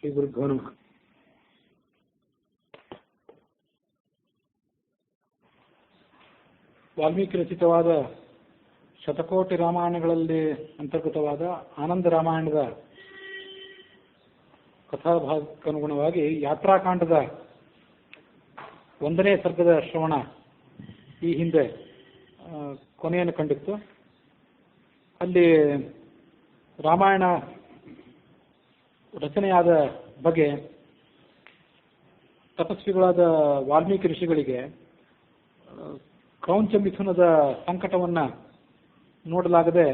ಶ್ರೀ ಗುರುಭ್ಯೋ ನಮಃ. ವಾಲ್ಮೀಕಿ ರಚಿತವಾದ ಶತಕೋಟಿ ರಾಮಾಯಣಗಳಲ್ಲಿ ಅಂತರ್ಗತವಾದ ಆನಂದ ರಾಮಾಯಣದ ಕಥಾಭಾಗಕ್ಕನುಗುಣವಾಗಿ ಯಾತ್ರಾಕಾಂಡದ 1ನೇ ಸರ್ಗದ ಶ್ರವಣ ಈ ಹಿಂದೆ ಕೊನೆಯನ್ನು ಕಂಡಿತ್ತು. ಅಲ್ಲಿ ರಾಮಾಯಣ ರಚನೆಯಾದ ಬಗ್ಗೆ ತಪಸ್ವಿಗಳಾದ ವಾಲ್ಮೀಕಿ ಋಷಿಗಳಿಗೆ ಕ್ರೌಂಚ ಮಿಥುನದ ಸಂಕಟವನ್ನು ನೋಡಲಾಗದೆ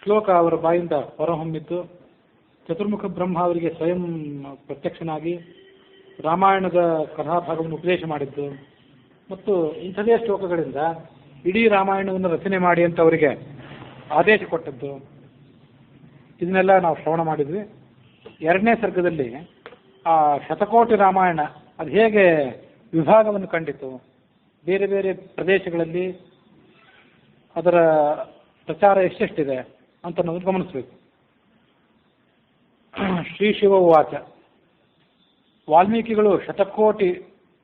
ಶ್ಲೋಕ ಅವರ ಬಾಯಿಂದ ಹೊರಹೊಮ್ಮಿದ್ದು, ಚತುರ್ಮುಖ ಬ್ರಹ್ಮ ಅವರಿಗೆ ಸ್ವಯಂ ಪ್ರತ್ಯಕ್ಷನಾಗಿ ರಾಮಾಯಣದ ಕಥಾಭಾಗವನ್ನು ಉಪದೇಶ ಮಾಡಿದ್ದು ಮತ್ತು ಇಂಥದೇ ಶ್ಲೋಕಗಳಿಂದ ಇಡೀ ರಾಮಾಯಣವನ್ನು ರಚನೆ ಮಾಡಿ ಅಂತ ಅವರಿಗೆ ಆದೇಶ ಕೊಟ್ಟದ್ದು, ಇದನ್ನೆಲ್ಲ ನಾವು ಶ್ರವಣ ಮಾಡಿದ್ವಿ. 2ನೇ ಸರ್ಗದಲ್ಲಿ ಆ ಶತಕೋಟಿ ರಾಮಾಯಣ ಅದು ಹೇಗೆ ವಿಭಾಗವನ್ನು ಕಂಡಿತು, ಬೇರೆ ಬೇರೆ ಪ್ರದೇಶಗಳಲ್ಲಿ ಅದರ ಪ್ರಚಾರ ಎಷ್ಟೆಷ್ಟಿದೆ ಅಂತ ನಾವು ಗಮನಿಸಬೇಕು. ಶ್ರೀ ಶಿವ ಉವಾಚ. ವಾಲ್ಮೀಕಿಗಳು ಶತಕೋಟಿ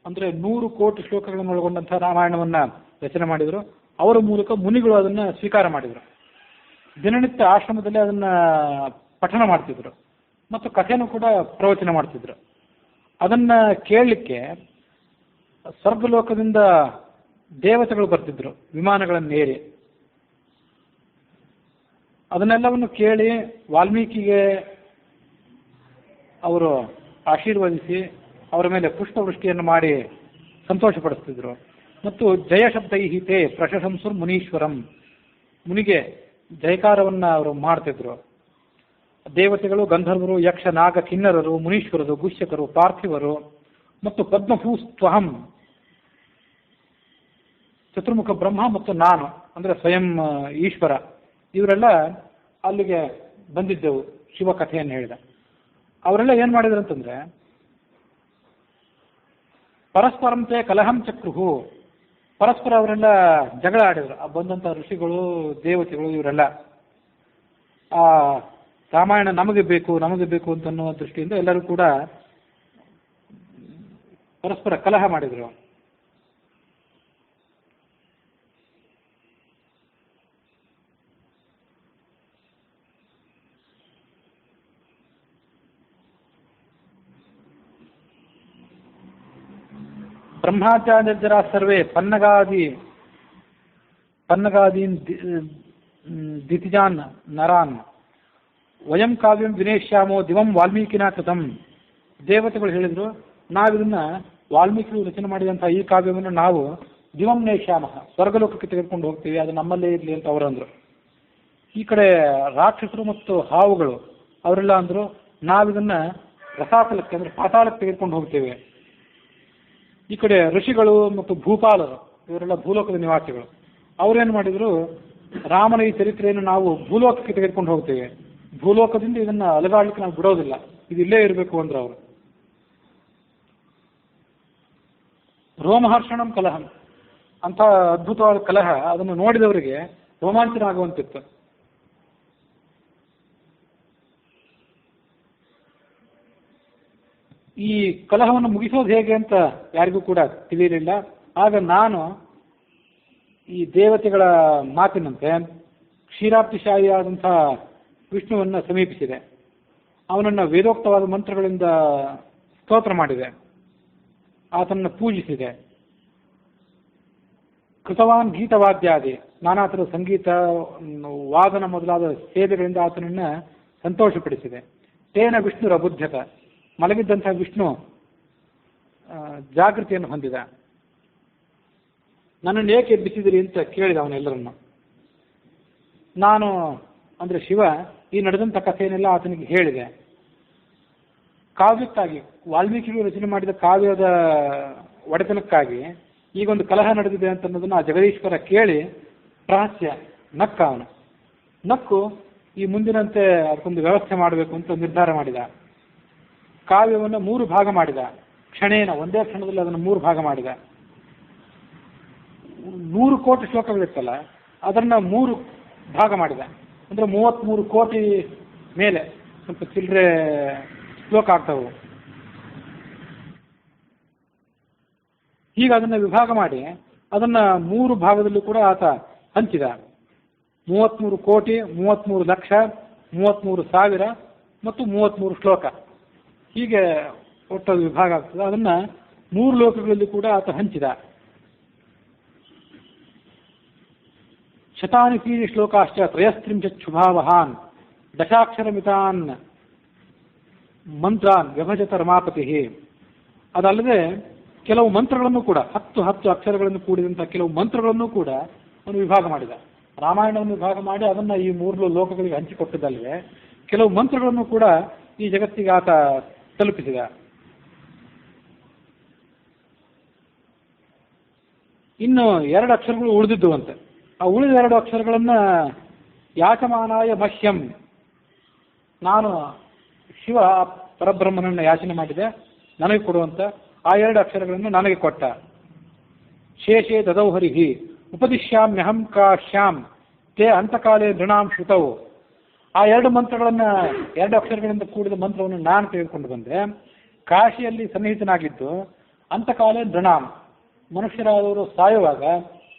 ಅಂದರೆ 100 ಕೋಟಿ ಶ್ಲೋಕಗಳನ್ನು ಒಳಗೊಂಡಂತಹ ರಾಮಾಯಣವನ್ನು ರಚನೆ ಮಾಡಿದರು. ಅವರ ಮೂಲಕ ಮುನಿಗಳು ಅದನ್ನು ಸ್ವೀಕಾರ ಮಾಡಿದರು. ದಿನನಿತ್ಯ ಆಶ್ರಮದಲ್ಲಿ ಅದನ್ನು ಪಠನ ಮಾಡ್ತಿದ್ರು ಮತ್ತು ಕಥೆನೂ ಕೂಡ ಪ್ರವಚನ ಮಾಡ್ತಿದ್ರು. ಅದನ್ನು ಕೇಳಲಿಕ್ಕೆ ಸ್ವರ್ಗಲೋಕದಿಂದ ದೇವತೆಗಳು ಬರ್ತಿದ್ರು ವಿಮಾನಗಳನ್ನು ಏರಿ. ಅದನ್ನೆಲ್ಲವನ್ನು ಕೇಳಿ ವಾಲ್ಮೀಕಿಗೆ ಅವರು ಆಶೀರ್ವದಿಸಿ ಅವರ ಮೇಲೆ ಪುಷ್ಪವೃಷ್ಟಿಯನ್ನು ಮಾಡಿ ಸಂತೋಷಪಡಿಸ್ತಿದ್ರು. ಮತ್ತು ಜಯ ಶಬ್ದೈಹಿತೆ ಪ್ರಶಂಸುರ್ ಮುನೀಶ್ವರಂ, ಮುನಿಗೆ ಜಯಕಾರವನ್ನು ಅವರು ಮಾಡ್ತಿದ್ರು. ದೇವತೆಗಳು, ಗಂಧರ್ವರು, ಯಕ್ಷ, ನಾಗ, ಕಿನ್ನರರು, ಮುನೀಶ್ವರರು, ಗುಷ್ಯಕರು, ಪಾರ್ಥಿವರು ಮತ್ತು ಪದ್ಮಭೂಸ್ತ್ವಹಂ, ಚತುರ್ಮುಖ ಬ್ರಹ್ಮ ಮತ್ತು ನಾನು ಅಂದರೆ ಸ್ವಯಂ ಈಶ್ವರ, ಇವರೆಲ್ಲ ಅಲ್ಲಿಗೆ ಬಂದಿದ್ದೆವು ಶಿವ ಕಥೆಯನ್ನು ಹೇಳಿದ. ಅವರೆಲ್ಲ ಏನು ಮಾಡಿದ್ರು ಅಂತಂದ್ರೆ, ಪರಸ್ಪರಂತೆ ಕಲಹಂ ಚಕ್ರುಹು, ಪರಸ್ಪರ ಅವರೆಲ್ಲ ಜಗಳ ಆಡಿದ್ರು. ಬಂದಂಥ ಋಷಿಗಳು, ದೇವತೆಗಳು ಇವರೆಲ್ಲ ಆ ರಾಮಾಯಣ ನಮಗೆ ಬೇಕು ಅಂತನ್ನುವ ದೃಷ್ಟಿಯಿಂದ ಎಲ್ಲರೂ ಕೂಡ ಪರಸ್ಪರ ಕಲಹ ಮಾಡಿದರು. ಬ್ರಹ್ಮಾಚಾರ್ಯರ ಸರ್ವೇ ಪನ್ನಗಾದೀನ್ ದಿತಿಜಾನ್ ನರಾನ್ ವಯಂ ಕಾವ್ಯಂ ವಿನೇಶ್ಯಾಮೋ ದಿವಂ ವಾಲ್ಮೀಕಿನ ಕೃತಂ. ದೇವತೆಗಳು ಹೇಳಿದ್ರು, ನಾವಿದನ್ನ ವಾಲ್ಮೀಕಿ ರಚನೆ ಮಾಡಿದಂತಹ ಈ ಕಾವ್ಯವನ್ನು ನಾವು ದಿವಂ ನೇಶ್ಯಾಮ, ಸ್ವರ್ಗಲೋಕಕ್ಕೆ ತೆಗೆದುಕೊಂಡು ಹೋಗ್ತೀವಿ, ಅದು ನಮ್ಮಲ್ಲೇ ಇರಲಿ ಅಂತ ಅವರಂದ್ರು. ಈ ಕಡೆ ರಾಕ್ಷಸರು ಮತ್ತು ಹಾವುಗಳು ಅವರೆಲ್ಲ ಅಂದ್ರು, ನಾವಿದನ್ನ ರಸಾತಲಕ್ಕೆ ಅಂದರೆ ಪಾತಾಳಕ್ಕೆ ತೆಗೆದುಕೊಂಡು ಹೋಗ್ತೇವೆ. ಈ ಕಡೆ ಋಷಿಗಳು ಮತ್ತು ಭೂಪಾಲರು ಇವರೆಲ್ಲ ಭೂಲೋಕದ ನಿವಾಸಿಗಳು, ಅವರೇನು ಮಾಡಿದ್ರು, ರಾಮನ ಈ ಚರಿತ್ರೆಯನ್ನು ನಾವು ಭೂಲೋಕಕ್ಕೆ ತೆಗೆದುಕೊಂಡು ಹೋಗ್ತೇವೆ, ಭೂಲೋಕದಿಂದ ಇದನ್ನ ಅಲಗಾಡ್ಲಿಕ್ಕೆ ನಾವು ಬಿಡೋದಿಲ್ಲ, ಇದು ಇಲ್ಲೇ ಇರಬೇಕು ಅಂದ್ರು ಅವರು. ರೋಮಹರ್ಷಣಂ ಕಲಹಂ ಅಂತ ಅದ್ಭುತವಾದ ಕಲಹ, ಅದನ್ನು ನೋಡಿದವರಿಗೆ ರೋಮಾಂಚನ ಆಗುವಂತಿತ್ತು. ಈ ಕಲಹವನ್ನು ಮುಗಿಸೋದು ಹೇಗೆ ಅಂತ ಯಾರಿಗೂ ಕೂಡ ತಿಳಿಯಲಿಲ್ಲ. ಆಗ ನಾನು ಈ ದೇವತೆಗಳ ಮಾತಿನಂತೆ ಕ್ಷೀರಾಬ್ಧಿಶಾಹಿಯಾದಂಥ ವಿಷ್ಣುವನ್ನು ಸಮೀಪಿಸಿದೆ. ಅವನನ್ನು ವೇದೋಕ್ತವಾದ ಮಂತ್ರಗಳಿಂದ ಸ್ತೋತ್ರ ಮಾಡಿದೆ, ಆತನನ್ನು ಪೂಜಿಸಿದೆ. ಕೃತವಾನ್ ಗೀತವಾದ್ಯಾದಿ, ನಾನಾ ಥರದ ಸಂಗೀತ, ವಾದನ ಮೊದಲಾದ ಸೇವೆಗಳಿಂದ ಆತನನ್ನು ಸಂತೋಷಪಡಿಸಿದೆ. ತೇನ ವಿಷ್ಣುರ ಬುದ್ಧತ, ಮಲಗಿದ್ದಂಥ ವಿಷ್ಣು ಜಾಗೃತಿಯನ್ನು ಹೊಂದಿದ. ನನ್ನನ್ನು ಏಕೆ ಎಬ್ಬಿಸಿದಿರಿ ಅಂತ ಕೇಳಿದ ಅವನೆಲ್ಲರನ್ನು. ನಾನು ಅಂದರೆ ಶಿವ ಈ ನಡೆದಂಥ ಕಥೆಯನ್ನೆಲ್ಲ ಆತನಿಗೆ ಹೇಳಿದೆ. ಕಾವ್ಯಕ್ಕಾಗಿ, ವಾಲ್ಮೀಕಿಗಳು ರಚನೆ ಮಾಡಿದ ಕಾವ್ಯದ ಒಡೆತನಕ್ಕಾಗಿ ಈಗೊಂದು ಕಲಹ ನಡೆದಿದೆ ಅಂತ ಅನ್ನೋದನ್ನು ಆ ಜಗದೀಶ್ವರ ಕೇಳಿ ರಹಸ್ಯ ನಕ್ಕ. ಅವನು ನಕ್ಕು ಈ ಮುಂದಿನಂತೆ ಅದಕ್ಕೊಂದು ವ್ಯವಸ್ಥೆ ಮಾಡಬೇಕು ಅಂತ ನಿರ್ಧಾರ ಮಾಡಿದ. ಕಾವ್ಯವನ್ನು 3 ಭಾಗ ಮಾಡಿದ. ಕ್ಷಣೇನ, ಒಂದೇ ಕ್ಷಣದಲ್ಲಿ ಅದನ್ನು 3 ಭಾಗ ಮಾಡಿದ. 100 ಕೋಟಿ ಶ್ಲೋಕಗಳಿತ್ತಲ್ಲ, ಅದನ್ನು 3 ಭಾಗ ಮಾಡಿದ. ಅಂದರೆ 33 ಕೋಟಿ ಮೇಲೆ ಸ್ವಲ್ಪ ಚಿಲ್ಲರೆ ಶ್ಲೋಕ ಆಗ್ತವೆ. ಹೀಗೆ ಅದನ್ನು ವಿಭಾಗ ಮಾಡಿ ಅದನ್ನು 3 ಭಾಗದಲ್ಲೂ ಕೂಡ ಆತ ಹಂಚಿದ. 33 ಕೋಟಿ, 33 ಲಕ್ಷ, 33 ಸಾವಿರ ಮತ್ತು 33 ಶ್ಲೋಕ. ಹೀಗೆ ಒಟ್ಟು ವಿಭಾಗ ಆಗ್ತದೆ. ಅದನ್ನು 3 ಲೋಕಗಳಲ್ಲಿ ಕೂಡ ಆತ ಹಂಚಿದ. ಶತಾನಿ ತೀರಿ ಶ್ಲೋಕಾಶ್ಚ ತ್ರಯಸ್ತ್ರಿಂಶುಭಾವಹಾನ್ ದಶಾಕ್ಷರಮಿತಾನ್ ಮಂತ್ರಾನ್ ವ್ಯಭಜತ ರಮಾಪತಿ. ಅದಲ್ಲದೆ ಕೆಲವು ಮಂತ್ರಗಳನ್ನು ಕೂಡ 10 ಅಕ್ಷರಗಳನ್ನು ಕೂಡಿದಂತಹ ಕೆಲವು ಮಂತ್ರಗಳನ್ನು ಕೂಡ ಅವನು ವಿಭಾಗ ಮಾಡಿದ. ರಾಮಾಯಣವನ್ನು ವಿಭಾಗ ಮಾಡಿ ಅದನ್ನು ಈ 3 ಲೋಕಗಳಿಗೆ ಹಂಚಿಕೊಟ್ಟಿದ್ದಲ್ವೇ ಕೆಲವು ಮಂತ್ರಗಳನ್ನು ಕೂಡ ಈ ಜಗತ್ತಿಗೆ ಆತ ತಲುಪಿಸಿದ. ಇನ್ನು 2 ಅಕ್ಷರಗಳು ಉಳಿದಿದ್ದುವಂತೆ. ಆ ಉಳಿದ 2 ಅಕ್ಷರಗಳನ್ನು ಯಾಚಮಾನಾಯ ಮಹ್ಯಂ, ನಾನು ಶಿವ ಪರಬ್ರಹ್ಮನನ್ನು ಯಾಚನೆ ಮಾಡಿದೆ, ನನಗೆ ಕೊಡುವಂತ ಆ 2 ಅಕ್ಷರಗಳನ್ನು ನನಗೆ ಕೊಟ್ಟ. ಶೇಷೇ ದದೌ ಹರಿಹಿ ಉಪದಿಶ್ಯಾಮ್ಯಹಂ ಕಾಶ್ಯಾಂ ತೇ ಅಂತಕಾಲೇ ನೃಣಾಂ ಶ್ರುತವು. ಆ 2 ಮಂತ್ರಗಳನ್ನು 2 ಅಕ್ಷರಗಳಿಂದ ಕೂಡಿದ ಮಂತ್ರವನ್ನು ನಾನು ತೆಗೆದುಕೊಂಡು ಬಂದೆ. ಕಾಶಿಯಲ್ಲಿ ಸನ್ನಿಹಿತನಾಗಿದ್ದು ಅಂತಕಾಲೇ ನೃಣಾಂ, ಮನುಷ್ಯರಾದವರು ಸಾಯುವಾಗ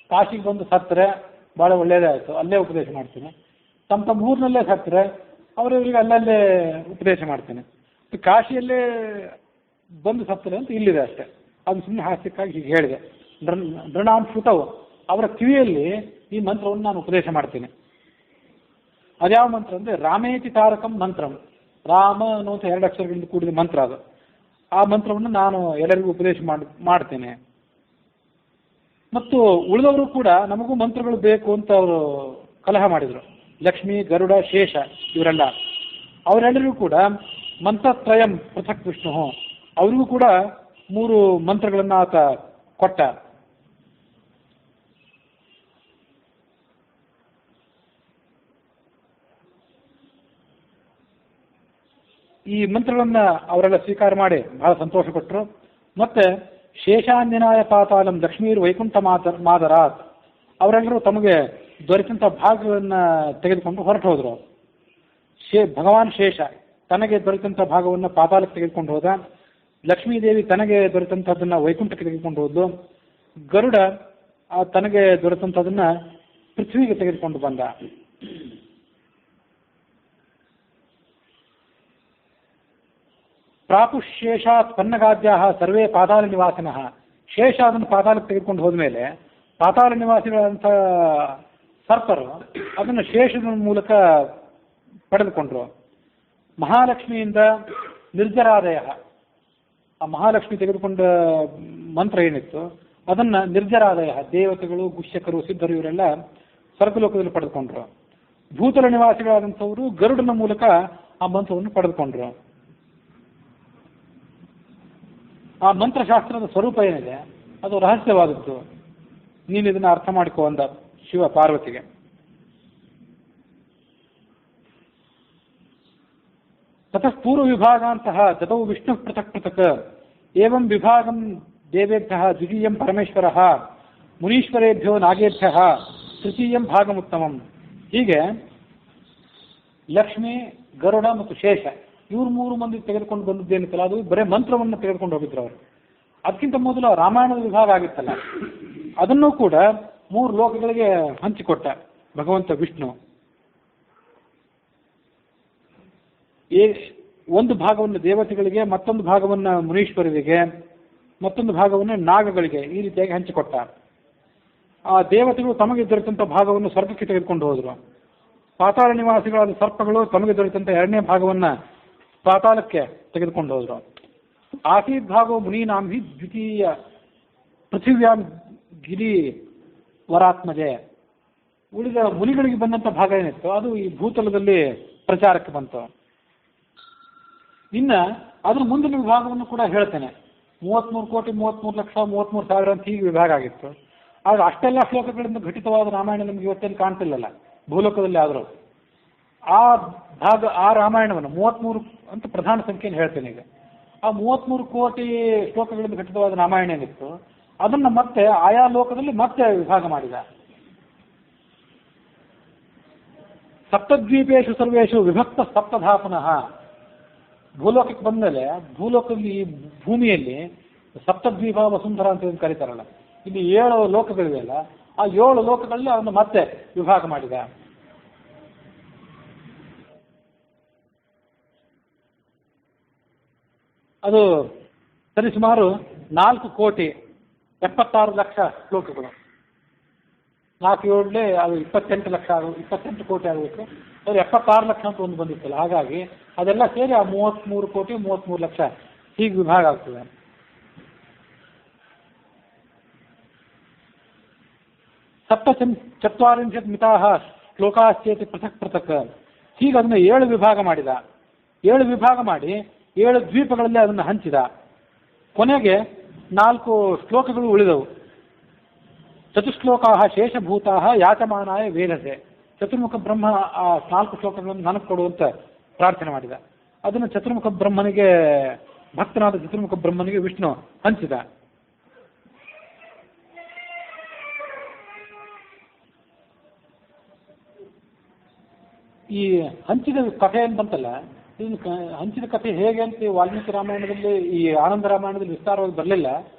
ಕಾಶಿಗೆ ಬಂದು ಸತ್ತರೆ ಭಾಳ ಒಳ್ಳೆಯದಾಯಿತು, ಅಲ್ಲೇ ಉಪದೇಶ ಮಾಡ್ತೇನೆ. ತಮ್ಮ ಊರಿನಲ್ಲೇ ಸತ್ತರೆ ಅವರವರಿಗೆ ಅಲ್ಲಲ್ಲೇ ಉಪದೇಶ ಮಾಡ್ತೇನೆ. ಕಾಶಿಯಲ್ಲೇ ಬಂದು ಸತ್ತರೆ ಅಂತ ಇಲ್ಲಿದೆ ಅಷ್ಟೇ. ಅದು ಸುಮ್ಮನೆ ಹಾಸ್ಯಕ್ಕಾಗಿ ಹೀಗೆ ಹೇಳಿದೆ. ನೃಣಾಂ ಶ್ರುತವು, ಅವರ ಕಿವಿಯಲ್ಲಿ ಈ ಮಂತ್ರವನ್ನು ನಾನು ಉಪದೇಶ ಮಾಡ್ತೇನೆ. ಅದ್ಯಾವ ಮಂತ್ರ ಅಂದರೆ ರಾಮೇತಿ ತಾರಕಂ ಮಂತ್ರಂ, ರಾಮ ಅನ್ನುವಂಥ 2 ಅಕ್ಷರಗಳಿಂದ ಕೂಡಿದ ಮಂತ್ರ ಅದು. ಆ ಮಂತ್ರವನ್ನು ನಾನು ಎಲ್ಲರಿಗೂ ಉಪದೇಶ ಮಾಡ್ತೇನೆ. ಮತ್ತು ಉಳಿದವರು ಕೂಡ ನಮಗೂ ಮಂತ್ರಗಳು ಬೇಕು ಅಂತ ಅವರು ಕಲಹ ಮಾಡಿದರು. ಲಕ್ಷ್ಮಿ, ಗರುಡ, ಶೇಷ ಇವರೆಲ್ಲ ಅವರೆಲ್ಲರಿಗೂ ಕೂಡ ಮಂತ್ರತ್ರಯಂ ಪೃಥಕ್ ವಿಷ್ಣು, ಅವರಿಗೂ ಕೂಡ 3 ಮಂತ್ರಗಳನ್ನು ಆತ ಕೊಟ್ಟ. ಈ ಮಂತ್ರಗಳನ್ನ ಅವರೆಲ್ಲ ಸ್ವೀಕಾರ ಮಾಡಿ ಬಹಳ ಸಂತೋಷಪಟ್ಟರು. ಮತ್ತೆ ಶೇಷಾಂಜನಾಯ ಪಾತಾಳಂ ಲಕ್ಷ್ಮೀರ್ ವೈಕುಂಠ ಮಾದರಾತ್, ಅವರೆಲ್ಲರೂ ತಮಗೆ ದೊರೆತಂಥ ಭಾಗಗಳನ್ನು ತೆಗೆದುಕೊಂಡು ಹೊರಟು ಹೋದರು. ಭಗವಾನ್ ಶೇಷ ತನಗೆ ದೊರೆತಂಥ ಭಾಗವನ್ನು ಪಾತಾಳಕ್ಕೆ ತೆಗೆದುಕೊಂಡು ಹೋದ. ಲಕ್ಷ್ಮೀದೇವಿ ತನಗೆ ದೊರೆತಂಥದ್ದನ್ನು ವೈಕುಂಠಕ್ಕೆ ತೆಗೆದುಕೊಂಡು ಹೋದ್ಲು. ಗರುಡ ತನಗೆ ದೊರೆತಂಥದ್ದನ್ನು ಪೃಥ್ವಿಗೆ ತೆಗೆದುಕೊಂಡು ಬಂದ. ಪ್ರಾಪುಶೇಷಾತ್ ಪನ್ನಗಾದ್ಯಾ ಸರ್ವೇ ಪಾತಾಳ ನಿವಾಸಿನಃ, ಶೇಷ ಅದನ್ನು ಪಾತಾಳಕ್ಕೆ ತೆಗೆದುಕೊಂಡು ಹೋದ್ಮೇಲೆ ಪಾತಾಳ ನಿವಾಸಿಗಳಂಥ ಸರ್ಪರು ಅದನ್ನು ಶೇಷದ ಮೂಲಕ ಪಡೆದುಕೊಂಡ್ರು. ಮಹಾಲಕ್ಷ್ಮಿಯಿಂದ ನಿರ್ಜರಾದಯ, ಆ ಮಹಾಲಕ್ಷ್ಮಿ ತೆಗೆದುಕೊಂಡ ಮಂತ್ರ ಏನಿತ್ತು ಅದನ್ನು ನಿರ್ಜರಾದಯ ದೇವತೆಗಳು, ಗುಷ್ಯಕರು, ಸಿದ್ಧರು ಇವರೆಲ್ಲ ಸ್ವರ್ಗಲೋಕದಲ್ಲಿ ಪಡೆದುಕೊಂಡ್ರು. ಭೂತಲ ನಿವಾಸಿಗಳಾದಂಥವರು ಗರುಡನ ಮೂಲಕ ಆ ಮಂತ್ರವನ್ನು ಪಡೆದುಕೊಂಡ್ರು. ಆ ಮಂತ್ರಶಾಸ್ತ್ರದ ಸ್ವರೂಪ ಏನಿದೆ ಅದು ರಹಸ್ಯವಾದದ್ದು, ನೀನು ಇದನ್ನು ಅರ್ಥ ಮಾಡಿಕೋ ಅಂದ ಶಿವ ಪಾರ್ವತಿಗೆ. ತತಃ ಪೂರ್ವ ವಿಭಾಗಾಂತಹ ದದೌ ವಿಷ್ಣು ಪೃಥಕ್ ಪೃಥಕ್ ಏವಂ ವಿಭಾಗಂ ದೇವೇಭ್ಯಃ ದ್ವಿತೀಯಂ ಪರಮೇಶ್ವರಃ ಮುನೀಶ್ವರೇಭ್ಯೋ ನಾಗೇಭ್ಯಃ ತೃತೀಯಂ ಭಾಗಮುತ್ತಮಂ. ಹೀಗೆ ಲಕ್ಷ್ಮಿ, ಗರುಡ ಮತ್ತು ಶೇಷ ಇವ್ರು 3 ಮಂದಿ ತೆಗೆದುಕೊಂಡು ಬಂದಿದ್ದೇನಿತ್ತಲ್ಲ ಅದು ಬರೇ ಮಂತ್ರವನ್ನು ತೆಗೆದುಕೊಂಡು ಹೋಗಿದ್ರು ಅವರು. ಅದಕ್ಕಿಂತ ಮೊದಲು ರಾಮಾಯಣದ ವಿಭಾಗ ಆಗಿತ್ತಲ್ಲ ಅದನ್ನೂ ಕೂಡ 3 ಲೋಕಗಳಿಗೆ ಹಂಚಿಕೊಟ್ಟ ಭಗವಂತ ವಿಷ್ಣು. ಒಂದು ಭಾಗವನ್ನು ದೇವತೆಗಳಿಗೆ, ಮತ್ತೊಂದು ಭಾಗವನ್ನು ಮುನೀಶ್ವರರಿಗೆ, ಮತ್ತೊಂದು ಭಾಗವನ್ನು ನಾಗಗಳಿಗೆ ಈ ರೀತಿಯಾಗಿ ಹಂಚಿಕೊಟ್ಟ. ಆ ದೇವತೆಗಳು ತಮಗೆ ದೊರೆತಂಥ ಭಾಗವನ್ನು ಸ್ವರ್ಗಕ್ಕೆ ತೆಗೆದುಕೊಂಡು ಹೋದರು. ಪಾತಾಳ ನಿವಾಸಿಗಳಾದ ಸರ್ಪಗಳು ತಮಗೆ ದೊರೆತಂಥ 2ನೇ ಭಾಗವನ್ನು ಪಾತಾಳಕ್ಕೆ ತೆಗೆದುಕೊಂಡು ಹೋದರು. ಆಸೀದ್ ಭಾಗೋ ಮುನೀನಾಂ ಹಿ ದ್ವಿತೀಯ ಪೃಥಿವ್ಯಾಂ ಗಿರಿ ವರಾತ್ಮಜೆ, ಉಳಿದ ಮುನಿಗಳಿಗೆ ಬಂದಂಥ ಭಾಗ ಏನಿತ್ತು ಅದು ಈ ಭೂತಲದಲ್ಲಿ ಪ್ರಚಾರಕ್ಕೆ ಬಂತು. ಇನ್ನು ಅದ್ರ ಮುಂದಿನ ವಿಭಾಗವನ್ನು ಕೂಡ ಹೇಳ್ತೇನೆ. 33 ಕೋಟಿ, 33 ಲಕ್ಷ, 33 ಸಾವಿರ ಅಂತ ಹೀಗೆ ವಿಭಾಗ ಆಗಿತ್ತು. ಆದರೆ ಅಷ್ಟೆಲ್ಲ ಶ್ಲೋಕಗಳಿಂದ ಘಟಿತವಾದ ರಾಮಾಯಣ ನಮ್ಗೆ ಇವತ್ತೇನು ಕಾಣ್ತಿಲ್ಲಲ್ಲ ಭೂಲೋಕದಲ್ಲಿ. ಆದರೂ ಆ ಭಾಗ, ಆ ರಾಮಾಯಣವನ್ನು 33 ಅಂತ ಪ್ರಧಾನ ಸಂಖ್ಯೆಯನ್ನು ಹೇಳ್ತೇನೆ ಈಗ. ಆ 33 ಕೋಟಿ ಶ್ಲೋಕಗಳಿಂದ ಘಟಿತವಾದ ರಾಮಾಯಣ ಏನಿತ್ತು ಅದನ್ನು ಮತ್ತೆ ಆಯಾ ಲೋಕದಲ್ಲಿ ಮತ್ತೆ ವಿಭಾಗ ಮಾಡಿದ. ಸಪ್ತದ್ವೀಪೇಶು ಸರ್ವೇಶು ವಿಭಕ್ತ ಸಪ್ತಧಾ ಪುನಃ. ಭೂಲೋಕಕ್ಕೆ ಬಂದಮೇಲೆ ಭೂಲೋಕದಲ್ಲಿ ಈ ಭೂಮಿಯಲ್ಲಿ ಸಪ್ತದ್ವೀಪ ವಸುಂಧರ ಅಂತ ಕರೀತಾರಲ್ಲ, ಇಲ್ಲಿ 7 ಲೋಕಗಳಿವೆಯಲ್ಲ, ಆ 7 ಲೋಕಗಳಲ್ಲಿ ಅವನು ಮತ್ತೆ ವಿಭಾಗ ಮಾಡಿದ. ಅದು ಸರಿಸುಮಾರು 4,76,00,000 ಶ್ಲೋಕಗಳು. 4 ಅದು 28 ಲಕ್ಷ 28 ಕೋಟಿ ಆಗಬೇಕು. ಅದು 76 ಲಕ್ಷ ಅಂತ ಒಂದು ಬಂದಿತ್ತಲ್ಲ, ಹಾಗಾಗಿ ಅದೆಲ್ಲ ಸೇರಿ ಆ 33 ಕೋಟಿ 33 ಲಕ್ಷ ಹೀಗೆ ವಿಭಾಗ ಆಗ್ತದೆ. ಸಪ್ತಚತ್ವಾರಿಂಶತ್ ಮಿತಾಹ ಶ್ಲೋಕಾಶ್ಚೇತಿ ಪೃಥಕ್ ಪೃಥಕ್. ಹೀಗೆ ಅದನ್ನು 7 ವಿಭಾಗ ಮಾಡಿದ. 7 ವಿಭಾಗ ಮಾಡಿ 7 ದ್ವೀಪಗಳಲ್ಲಿ ಅದನ್ನು ಹಂಚಿದ. ಕೊನೆಗೆ 4 ಶ್ಲೋಕಗಳು ಉಳಿದವು. ಚತುಶ್ಲೋಕಾ ಶೇಷಭೂತಾ ಯಾಚಮಾನಾಯ ವೇದಸೆ. ಚತುರ್ಮುಖ ಬ್ರಹ್ಮ ಆ 4 ಶ್ಲೋಕಗಳನ್ನು ನನಗೆ ಕೊಡುವಂತ ಪ್ರಾರ್ಥನೆ ಮಾಡಿದ. ಅದನ್ನು ಚತುರ್ಮುಖ ಬ್ರಹ್ಮನಿಗೆ, ಭಕ್ತನಾದ ಚತುರ್ಮುಖ ಬ್ರಹ್ಮನಿಗೆ ವಿಷ್ಣು ಹಂಚಿದ. ಈ ಹಂಚಿದ ಕಥೆ ಏನು ಬಂತಲ್ಲ, ಇದು ಹಂಚಿದ ಕಥೆ ಹೇಗೆ ಅಂತ ವಾಲ್ಮೀಕಿ ರಾಮಾಯಣದಲ್ಲಿ, ಈ ಆನಂದ ರಾಮಾಯಣದಲ್ಲಿ ವಿಸ್ತಾರವಾಗಿ ಬರಲಿಲ್ಲ.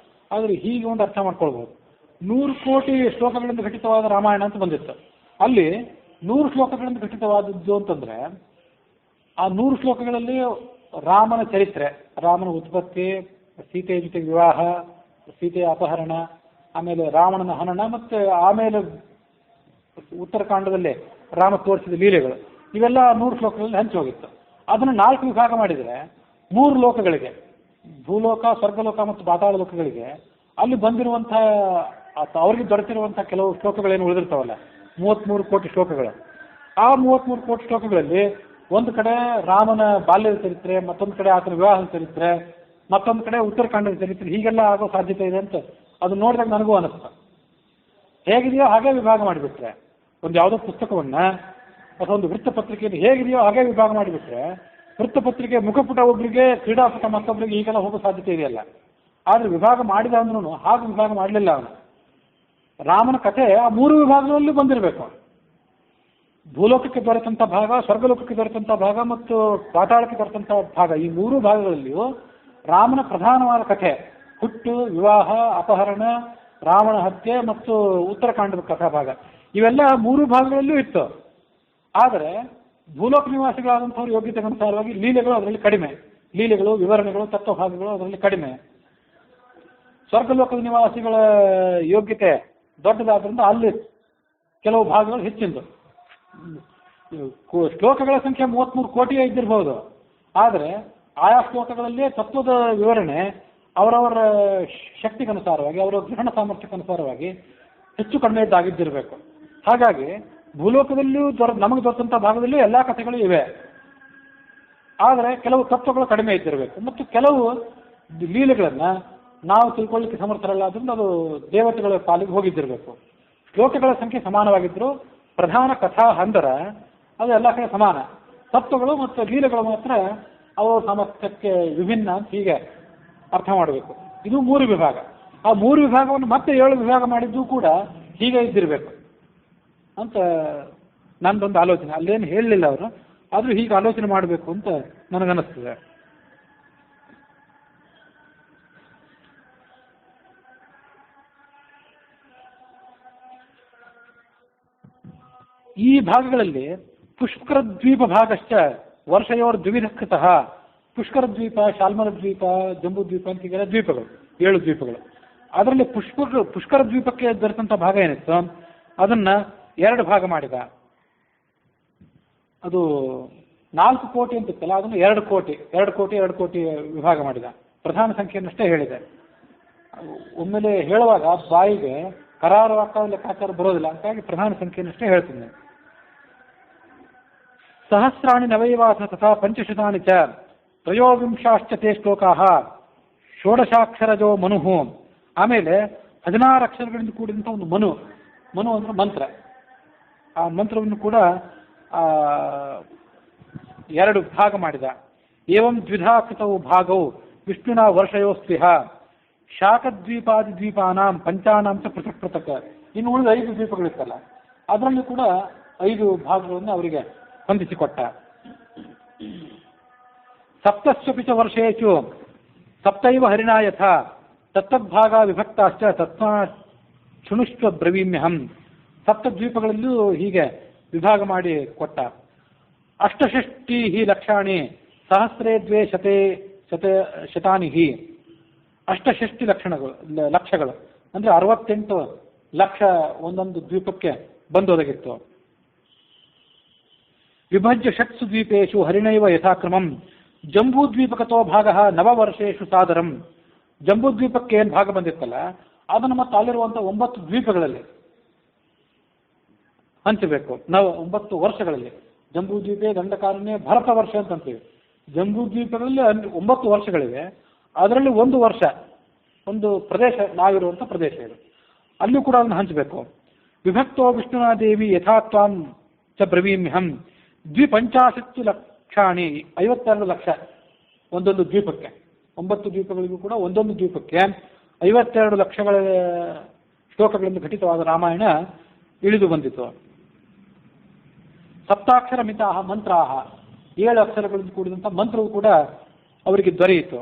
ಆದರೆ ಹೀಗೆ ಒಂದು ಅರ್ಥ ಮಾಡ್ಕೊಳ್ಬೋದು. 100 ಕೋಟಿ ಶ್ಲೋಕಗಳಿಂದ ಘಟಿತವಾದ ರಾಮಾಯಣ ಅಂತ ಬಂದಿತ್ತು. ಅಲ್ಲಿ 100 ಶ್ಲೋಕಗಳಿಂದ ಘಟಿತವಾದದ್ದು ಅಂತಂದ್ರೆ, ಆ 100 ಶ್ಲೋಕಗಳಲ್ಲಿ ರಾಮನ ಚರಿತ್ರೆ, ರಾಮನ ಉತ್ಪತ್ತಿ, ಸೀತೆಯ ಜೊತೆ ವಿವಾಹ, ಸೀತೆಯ ಅಪಹರಣ, ಆಮೇಲೆ ರಾವಣನ ಹನನ, ಮತ್ತೆ ಆಮೇಲೆ ಉತ್ತರಕಾಂಡದಲ್ಲಿ ರಾಮ ತೋರಿಸಿದ ಲೀಲೆಗಳು, ಇವೆಲ್ಲ 100 ಶ್ಲೋಕಗಳಲ್ಲಿ ಹಂಚಿ ಹೋಗಿತ್ತು. ಅದನ್ನು 4 ವಿಭಾಗ ಮಾಡಿದರೆ 3 ಲೋಕಗಳಿಗೆ, ಭೂಲೋಕ, ಸ್ವರ್ಗಲೋಕ ಮತ್ತು ಪಾತಾಳ ಲೋಕಗಳಿಗೆ, ಅಲ್ಲಿ ಬಂದಿರುವಂಥ ಅವರಿಗೆ ದೊರೆತಿರುವಂಥ ಕೆಲವು ಶ್ಲೋಕಗಳೇನು ಉಳಿದಿರ್ತಾವಲ್ಲ, 33 ಕೋಟಿ ಶ್ಲೋಕಗಳು. ಆ 33 ಕೋಟಿ ಶ್ಲೋಕಗಳಲ್ಲಿ ಒಂದು ಕಡೆ ರಾಮನ ಬಾಲ್ಯದ ಚರಿತ್ರೆ, ಮತ್ತೊಂದು ಕಡೆ ಆತನ ವಿವಾಹದ ಚರಿತ್ರೆ, ಮತ್ತೊಂದು ಕಡೆ ಉತ್ತರಕಾಂಡದ ಚರಿತ್ರೆ, ಹೀಗೆಲ್ಲ ಆಗೋ ಸಾಧ್ಯತೆ ಇದೆ ಅಂತ ಅದು ನೋಡಿದಾಗ ನನಗೂ ಅನಿಸ್ತು. ಹೇಗಿದೆಯೋ ಹಾಗೆ ವಿಭಾಗ ಮಾಡಿಬಿಟ್ರೆ, ಒಂದು ಯಾವುದೋ ಪುಸ್ತಕವನ್ನು ಅಥವಾ ಒಂದು ವೃತ್ತಪತ್ರಿಕೆಯನ್ನು ಹೇಗಿದೆಯೋ ಹಾಗೆ ವಿಭಾಗ ಮಾಡಿಬಿಟ್ರೆ, ವೃತ್ತಪತ್ರಿಕೆ ಮುಖಪುಟ ಒಬ್ಬರಿಗೆ, ಕ್ರೀಡಾಪುಟ ಮತ್ತೊಬ್ಬರಿಗೆ ಹೀಗೆಲ್ಲ ಹೋಗೋ ಸಾಧ್ಯತೆ ಇದೆಯಲ್ಲ. ಆದರೆ ವಿಭಾಗ ಮಾಡಿದ ಅಂದ್ರೂ ಹಾಗೆ ವಿಭಾಗ ಮಾಡಲಿಲ್ಲ ಅವನು. ರಾಮನ ಕಥೆ ಆ 3 ವಿಭಾಗಗಳಲ್ಲಿ ಬಂದಿರಬೇಕು. ಭೂಲೋಕಕ್ಕೆ ದೊರೆತಂಥ ಭಾಗ, ಸ್ವರ್ಗಲೋಕಕ್ಕೆ ದೊರೆತಂಥ ಭಾಗ ಮತ್ತು ಪಾತಾಳಕ್ಕೆ ದೊರೆತಂಥ ಭಾಗ, ಈ 3 ಭಾಗಗಳಲ್ಲಿಯೂ ರಾಮನ ಪ್ರಧಾನವಾದ ಕಥೆ, ಹುಟ್ಟು, ವಿವಾಹ, ಅಪಹರಣ, ರಾವಣ ಹತ್ಯೆ ಮತ್ತು ಉತ್ತರಕಾಂಡದ ಕಥಾ ಭಾಗ, ಇವೆಲ್ಲ 3 ಭಾಗಗಳಲ್ಲೂ ಇತ್ತು. ಆದರೆ ಭೂಲೋಕ ನಿವಾಸಿಗಳಾದಂಥವ್ರ ಯೋಗ್ಯತೆಗನುಸಾರವಾಗಿ ಲೀಲೆಗಳು ಅದರಲ್ಲಿ ಕಡಿಮೆ, ಲೀಲೆಗಳು, ವಿವರಣೆಗಳು, ತತ್ವಭಾಗಗಳು ಅದರಲ್ಲಿ ಕಡಿಮೆ. ಸ್ವರ್ಗಲೋಕದ ನಿವಾಸಿಗಳ ಯೋಗ್ಯತೆ ದೊಡ್ಡದಾದ್ರಿಂದ ಅಲ್ಲಿ ಕೆಲವು ಭಾಗಗಳು ಹೆಚ್ಚಿಂದು. ಶ್ಲೋಕಗಳ ಸಂಖ್ಯೆ 33 ಕೋಟಿಯೇ ಇದ್ದಿರಬಹುದು. ಆದರೆ ಆಯಾ ಶ್ಲೋಕಗಳಲ್ಲಿ ತತ್ವದ ವಿವರಣೆ ಅವರವರ ಶಕ್ತಿಗನುಸಾರವಾಗಿ, ಅವರ ಗ್ರಹಣ ಸಾಮರ್ಥ್ಯಕ್ಕನುಸಾರವಾಗಿ ಹೆಚ್ಚು ಕಡಿಮೆ ಇದ್ದಾಗಿದ್ದಿರಬೇಕು. ಹಾಗಾಗಿ ಭೂಲೋಕದಲ್ಲಿಯೂ ನಮಗೆ ದೊರೆತಂಥ ಭಾಗದಲ್ಲಿಯೂ ಎಲ್ಲ ಕಥೆಗಳು ಇವೆ. ಆದರೆ ಕೆಲವು ತತ್ವಗಳು ಕಡಿಮೆ ಇದ್ದಿರಬೇಕು ಮತ್ತು ಕೆಲವು ಲೀಲೆಗಳನ್ನು ನಾವು ತಿಳ್ಕೊಳ್ಳಿಕ್ಕೆ ಸಮರ್ಥರಲ್ಲ, ಅದರಿಂದ ಅದು ದೇವತೆಗಳ ಪಾಲಿಗೆ ಹೋಗಿದ್ದಿರಬೇಕು. ಶ್ಲೋಕಗಳ ಸಂಖ್ಯೆ ಸಮಾನವಾಗಿದ್ದರೂ ಪ್ರಧಾನ ಕಥಾ ಹಂದರ ಅದು ಎಲ್ಲ ಕಡೆ ಸಮಾನ. ತತ್ವಗಳು ಮತ್ತು ಲೀಲೆಗಳು ಮಾತ್ರ ಅವರ ಸಾಮರ್ಥ್ಯಕ್ಕೆ ವಿಭಿನ್ನ ಅಂತ ಹೀಗೆ ಅರ್ಥ ಮಾಡಬೇಕು. ಇದು 3 ವಿಭಾಗ. ಆ 3 ವಿಭಾಗವನ್ನು ಮತ್ತೆ 7 ವಿಭಾಗ ಮಾಡಿದ್ದು ಕೂಡ ಹೀಗೆ ಇದ್ದಿರಬೇಕು ಅಂತ ನನ್ನದೊಂದು ಆಲೋಚನೆ. ಅಲ್ಲೇನು ಹೇಳಲಿಲ್ಲ ಅವರು, ಆದರೂ ಹೀಗೆ ಆಲೋಚನೆ ಮಾಡಬೇಕು ಅಂತ ನನಗನ್ನಿಸ್ತದೆ. ಈ ಭಾಗಗಳಲ್ಲಿ ಪುಷ್ಕರ ದ್ವೀಪ ಭಾಗಶ್ಚ ವರ್ಷಯೋರ್ ದ್ವಿಧಕೃತಃ. ಪುಷ್ಕರ ದ್ವೀಪ, ಶಾಲ್ಮಲ ದ್ವೀಪ, ಜಂಬೂ ದ್ವೀಪ ಅಂತ ಹೀಗೆಲ್ಲ ದ್ವೀಪಗಳು, 7 ದ್ವೀಪಗಳು. ಅದರಲ್ಲಿ ಪುಷ್ಕರ ದ್ವೀಪಕ್ಕೆ ದೊರೆತಂಥ ಭಾಗ ಏನಿತ್ತು ಅದನ್ನ 2 ಭಾಗ ಮಾಡಿದ. ಅದು 4 ಕೋಟಿ ಅಂತಿತ್ತಲ್ಲ, ಅದನ್ನು 2 ಕೋಟಿ 2 ಕೋಟಿ 2 ಕೋಟಿ ವಿಭಾಗ ಮಾಡಿದ. ಪ್ರಧಾನ ಸಂಖ್ಯೆಯನ್ನಷ್ಟೇ ಹೇಳಿದೆ. ಒಮ್ಮೆಲೆ ಹೇಳುವಾಗ ಬಾಯಿಗೆ ಕರಾರುವಾಕ್ಕಾದ ಲೆಕ್ಕಾಚಾರ ಬರೋದಿಲ್ಲ, ಹಾಗಾಗಿ ಪ್ರಧಾನ ಸಂಖ್ಯೆಯನ್ನಷ್ಟೇ ಹೇಳ್ತೀನಿ. ಸಹಸ್ರಾಣಿ ನವೈವಾಸ ತಥಾ 500 ಚ 23 ತೇ ಶ್ಲೋಕಾಃ ಷೋಡಶಾಕ್ಷರಜೋ ಮನುಹು. ಆಮೇಲೆ 16 ಅಕ್ಷರಗಳಿಂದ ಕೂಡಿದಂಥ ಒಂದು ಮನು ಅಂದ್ರೆ ಮಂತ್ರ. ಆ ಮಂತ್ರವನ್ನು ಕೂಡ 2 ಭಾಗ ಮಾಡಿದ. ಏವಂ ದ್ವಿಧಾ ಕೃತವು ಭಾಗವು ವಿಷ್ಣುನ ವರ್ಷಯೋಸ್ತಿಹ ಶಾಖದ್ವೀಪಾದಿ ದ್ವೀಪಾನಾಂ ಪಂಚಾನಾಂ ಚ ಪೃಥಕ್ ಪೃಥಕ್. ಇನ್ನು ಉಳಿದ 5 ದ್ವೀಪಗಳಿತ್ತಲ್ಲ, ಅದರಲ್ಲಿ ಕೂಡ 5 ಭಾಗಗಳನ್ನು ಅವರಿಗೆ ಹೊಂದಿಸಿಕೊಟ್ಟ. ಸಪ್ತಸ್ವಪಿ ಚ ವರ್ಷೇಷು ಸಪ್ತೈವ ಹರಿಣಾ ಯಥಾ ತತ್ತದ್ಭಾಗ ವಿಭಕ್ತಾಶ್ಚ ತತ್ವ ಶೃಣುಷ್ವ ಬ್ರವೀಮ್ಯಹಂ. ಸಪ್ತದ್ವೀಪಗಳಲ್ಲೂ ಹೀಗೆ ವಿಭಾಗ ಮಾಡಿ ಕೊಟ್ಟ. ಅಷ್ಟಷಷ್ಟಿ ಹಿ ಲಕ್ಷಾಣಿ ಸಹಸ್ರೇ ದ್ವೇ ಶತಾನಿ ಹಿ. ಅಷ್ಟಷಷ್ಟಿ ಲಕ್ಷಗಳು ಅಂದರೆ 68 ಲಕ್ಷ ಒಂದೊಂದು ದ್ವೀಪಕ್ಕೆ ಬಂದೊದಗಿತ್ತು. ವಿಭಜ್ಯ ಷಟ್ಸು ದ್ವೀಪೇಶು ಹರಿಣೈವ ಯಥಾಕ್ರಮಂ ಜಂಬೂದ್ವೀಪಕತೋ ಭಾಗ ನವವರ್ಷೇಶು ಸಾದರಂ. ಜಂಬೂದ್ವೀಪಕ್ಕೆ ಏನು ಭಾಗ ಬಂದಿತ್ತಲ್ಲ ಅದನ್ನು ಮತ್ತೆ ಅಲ್ಲಿರುವಂಥ 9 ದ್ವೀಪಗಳಲ್ಲಿ ಹಂಚಬೇಕು. 9 ವರ್ಷಗಳಲ್ಲಿ. ಜಂಬೂದ್ವೀಪೆ, ದಂಡಕಾರಣ್ಯ, ಭರತ ವರ್ಷ ಅಂತಂತೀವಿ. ಜಂಬೂದ್ವೀಪಗಳಲ್ಲಿ 9 ವರ್ಷಗಳಿವೆ. ಅದರಲ್ಲಿ 1 ವರ್ಷ ಒಂದು ಪ್ರದೇಶ, ನಾವಿರುವಂಥ ಪ್ರದೇಶ ಇದು. ಅಲ್ಲೂ ಕೂಡ ಅದನ್ನು ಹಂಚಬೇಕು. ವಿಭಕ್ತೋ ವಿಷ್ಣುನಾದೇವಿ ಯಥಾತ್ವಾಂ ಚ ಬ್ರವೀಮ್ಯಹಂ 250 ಲಕ್ಷಾಣಿ 52 ಲಕ್ಷ ಒಂದೊಂದು ದ್ವೀಪಕ್ಕೆ. 9 ದ್ವೀಪಗಳಿಗೂ ಕೂಡ ಒಂದೊಂದು ದ್ವೀಪಕ್ಕೆ 52 ಲಕ್ಷಗಳ ಶ್ಲೋಕಗಳಿಂದ ಘಟಿತವಾದ ರಾಮಾಯಣ ಇಳಿದು ಬಂದಿತು. ಸಪ್ತಾಕ್ಷರ ಮಿತಾಹ ಮಂತ್ರಾಹ 7 ಅಕ್ಷರಗಳಿಂದ ಕೂಡಿದಂಥ ಮಂತ್ರವು ಕೂಡ ಅವರಿಗೆ ದೊರೆಯಿತು.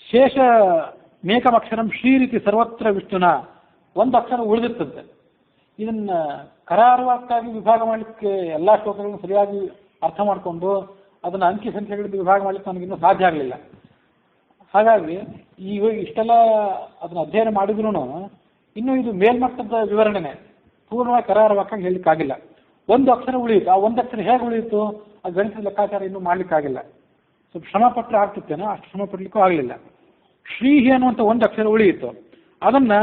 ಶೇಷ ಮೇಕಮಕ್ಷರಂ ಶ್ರೀರೀತಿ ಸರ್ವತ್ರ ವಿಷ್ಣುನ, 1 ಅಕ್ಷರ ಉಳಿದಿರ್ತಂತೆ. ಇದನ್ನ ಕರಾರುವಾಕ್ಕಾಗಿ ವಿಭಾಗ ಮಾಡಲಿಕ್ಕೆ ಎಲ್ಲ ಶ್ಲೋಕಗಳನ್ನು ಸರಿಯಾಗಿ ಅರ್ಥ ಮಾಡಿಕೊಂಡು ಅದನ್ನು ಅಂಕಿ ಸಂಖ್ಯೆಗಳಿಂದ ವಿಭಾಗ ಮಾಡಲಿಕ್ಕೆ ನನಗಿನ್ನೂ ಸಾಧ್ಯ ಆಗಲಿಲ್ಲ. ಹಾಗಾಗಿ ಇಷ್ಟೆಲ್ಲ ಅದನ್ನು ಅಧ್ಯಯನ ಮಾಡಿದ್ರೂ ಇನ್ನೂ ಇದು ಮೇಲ್ಮಟ್ಟದ ವಿವರಣೆನೇ, ಪೂರ್ಣವಾಗಿ ಕರಾರುವಾಕ್ಕಾಗಿ ಹೇಳಲಿಕ್ಕಾಗಿಲ್ಲ. 1 ಅಕ್ಷರ ಉಳಿಯಿತು. ಆ 1 ಅಕ್ಷರ ಹೇಗೆ ಉಳಿಯಿತು ಆ ಗಣಿತದ ಲೆಕ್ಕಾಚಾರ ಇನ್ನೂ ಮಾಡಲಿಕ್ಕಾಗಿಲ್ಲ. ಸ್ವಲ್ಪ ಶ್ರಮ ಪಟ್ಟರೆ ಆಗ್ತಿತ್ತೇನೋ, ಅಷ್ಟು ಶ್ರಮ ಪಡಲಿಕ್ಕೂ ಆಗಲಿಲ್ಲ. ಶ್ರೀಹಿ ಅನ್ನುವಂಥ 1 ಅಕ್ಷರ ಉಳಿಯಿತು. ಅದನ್ನು